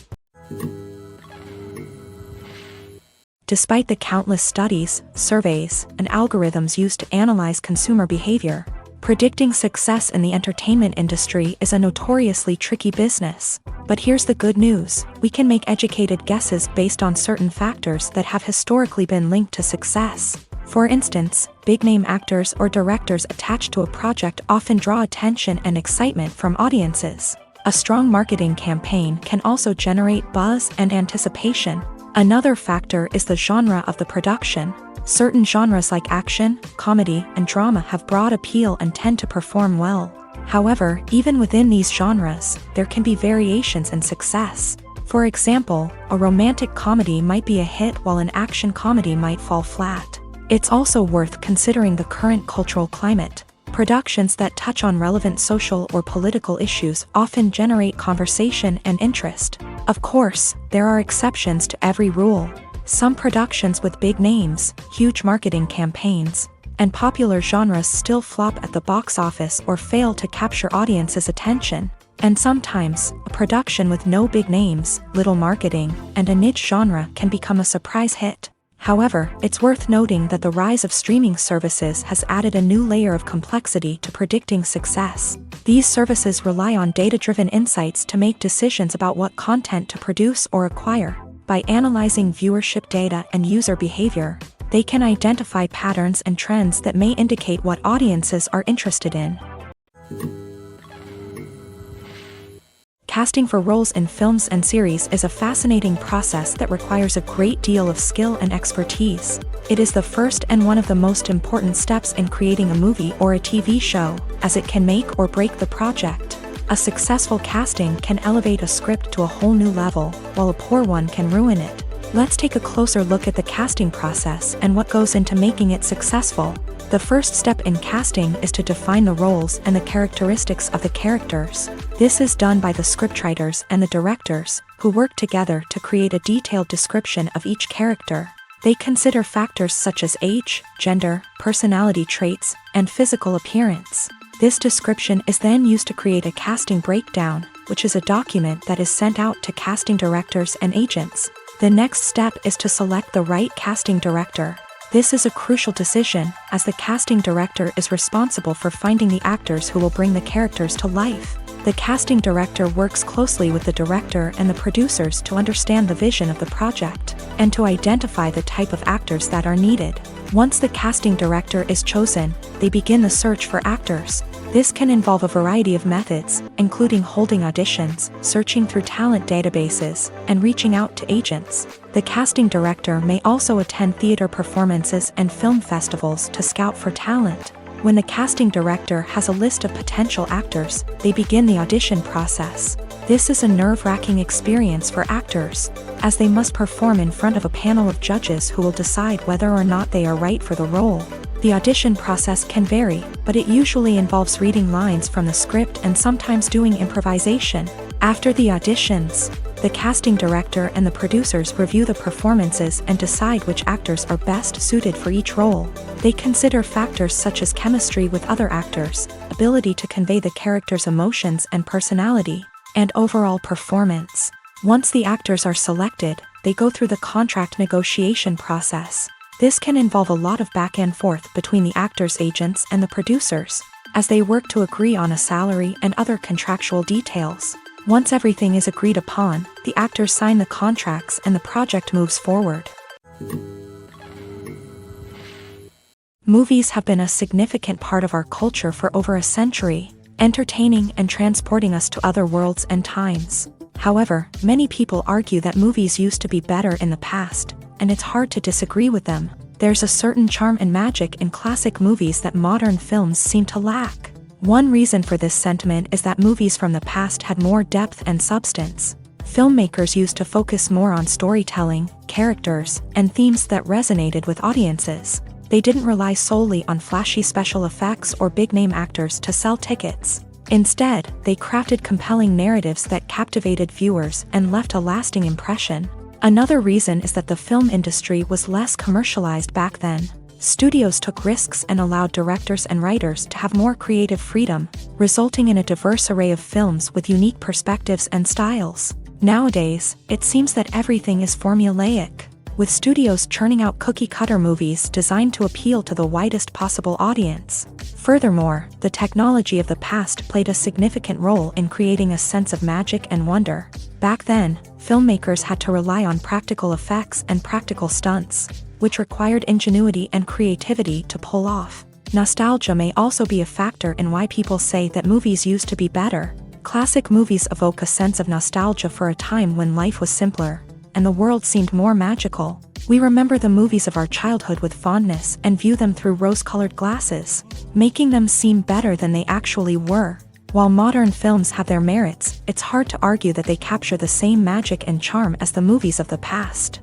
Despite the countless studies, surveys, and algorithms used to analyze consumer behavior, predicting success in the entertainment industry is a notoriously tricky business. But here's the good news: we can make educated guesses based on certain factors that have historically been linked to success. For instance, big-name actors or directors attached to a project often draw attention and excitement from audiences. A strong marketing campaign can also generate buzz and anticipation. Another factor is the genre of the production. Certain genres like action, comedy, and drama have broad appeal and tend to perform well. However, even within these genres, there can be variations in success. For example, a romantic comedy might be a hit while an action comedy might fall flat. It's also worth considering the current cultural climate. Productions that touch on relevant social or political issues often generate conversation and interest. Of course, there are exceptions to every rule. Some productions with big names, huge marketing campaigns, and popular genres still flop at the box office or fail to capture audiences' attention. And sometimes, a production with no big names, little marketing, and a niche genre can become a surprise hit. However, it's worth noting that the rise of streaming services has added a new layer of complexity to predicting success. These services rely on data-driven insights to make decisions about what content to produce or acquire. By analyzing viewership data and user behavior, they can identify patterns and trends that may indicate what audiences are interested in. Casting for roles in films and series is a fascinating process that requires a great deal of skill and expertise. It is the first and one of the most important steps in creating a movie or a TV show, as it can make or break the project. A successful casting can elevate a script to a whole new level, while a poor one can ruin it. Let's take a closer look at the casting process and what goes into making it successful. The first step in casting is to define the roles and the characteristics of the characters. This is done by the scriptwriters and the directors, who work together to create a detailed description of each character. They consider factors such as age, gender, personality traits, and physical appearance. This description is then used to create a casting breakdown, which is a document that is sent out to casting directors and agents. The next step is to select the right casting director. This is a crucial decision, as the casting director is responsible for finding the actors who will bring the characters to life. The casting director works closely with the director and the producers to understand the vision of the project, and to identify the type of actors that are needed. Once the casting director is chosen, they begin the search for actors. This can involve a variety of methods, including holding auditions, searching through talent databases, and reaching out to agents. The casting director may also attend theater performances and film festivals to scout for talent. When the casting director has a list of potential actors, they begin the audition process. This is a nerve-wracking experience for actors, as they must perform in front of a panel of judges who will decide whether or not they are right for the role. The audition process can vary, but it usually involves reading lines from the script and sometimes doing improvisation. After the auditions, the casting director and the producers review the performances and decide which actors are best suited for each role. They consider factors such as chemistry with other actors, ability to convey the character's emotions and personality, and overall performance. Once the actors are selected, they go through the contract negotiation process. This can involve a lot of back and forth between the actors' agents and the producers, as they work to agree on a salary and other contractual details. Once everything is agreed upon, the actors sign the contracts and the project moves forward. Movies have been a significant part of our culture for over a century, entertaining and transporting us to other worlds and times. However, many people argue that movies used to be better in the past, and it's hard to disagree with them. There's a certain charm and magic in classic movies that modern films seem to lack. One reason for this sentiment is that movies from the past had more depth and substance. Filmmakers used to focus more on storytelling, characters, and themes that resonated with audiences. They didn't rely solely on flashy special effects or big-name actors to sell tickets. Instead, they crafted compelling narratives that captivated viewers and left a lasting impression. Another reason is that the film industry was less commercialized back then. Studios took risks and allowed directors and writers to have more creative freedom, resulting in a diverse array of films with unique perspectives and styles. Nowadays, it seems that everything is formulaic, with studios churning out cookie-cutter movies designed to appeal to the widest possible audience. Furthermore, the technology of the past played a significant role in creating a sense of magic and wonder. Back then, filmmakers had to rely on practical effects and practical stunts, which required ingenuity and creativity to pull off. Nostalgia may also be a factor in why people say that movies used to be better. Classic movies evoke a sense of nostalgia for a time when life was simpler, and the world seemed more magical. We remember the movies of our childhood with fondness and view them through rose-colored glasses, making them seem better than they actually were. While modern films have their merits, it's hard to argue that they capture the same magic and charm as the movies of the past.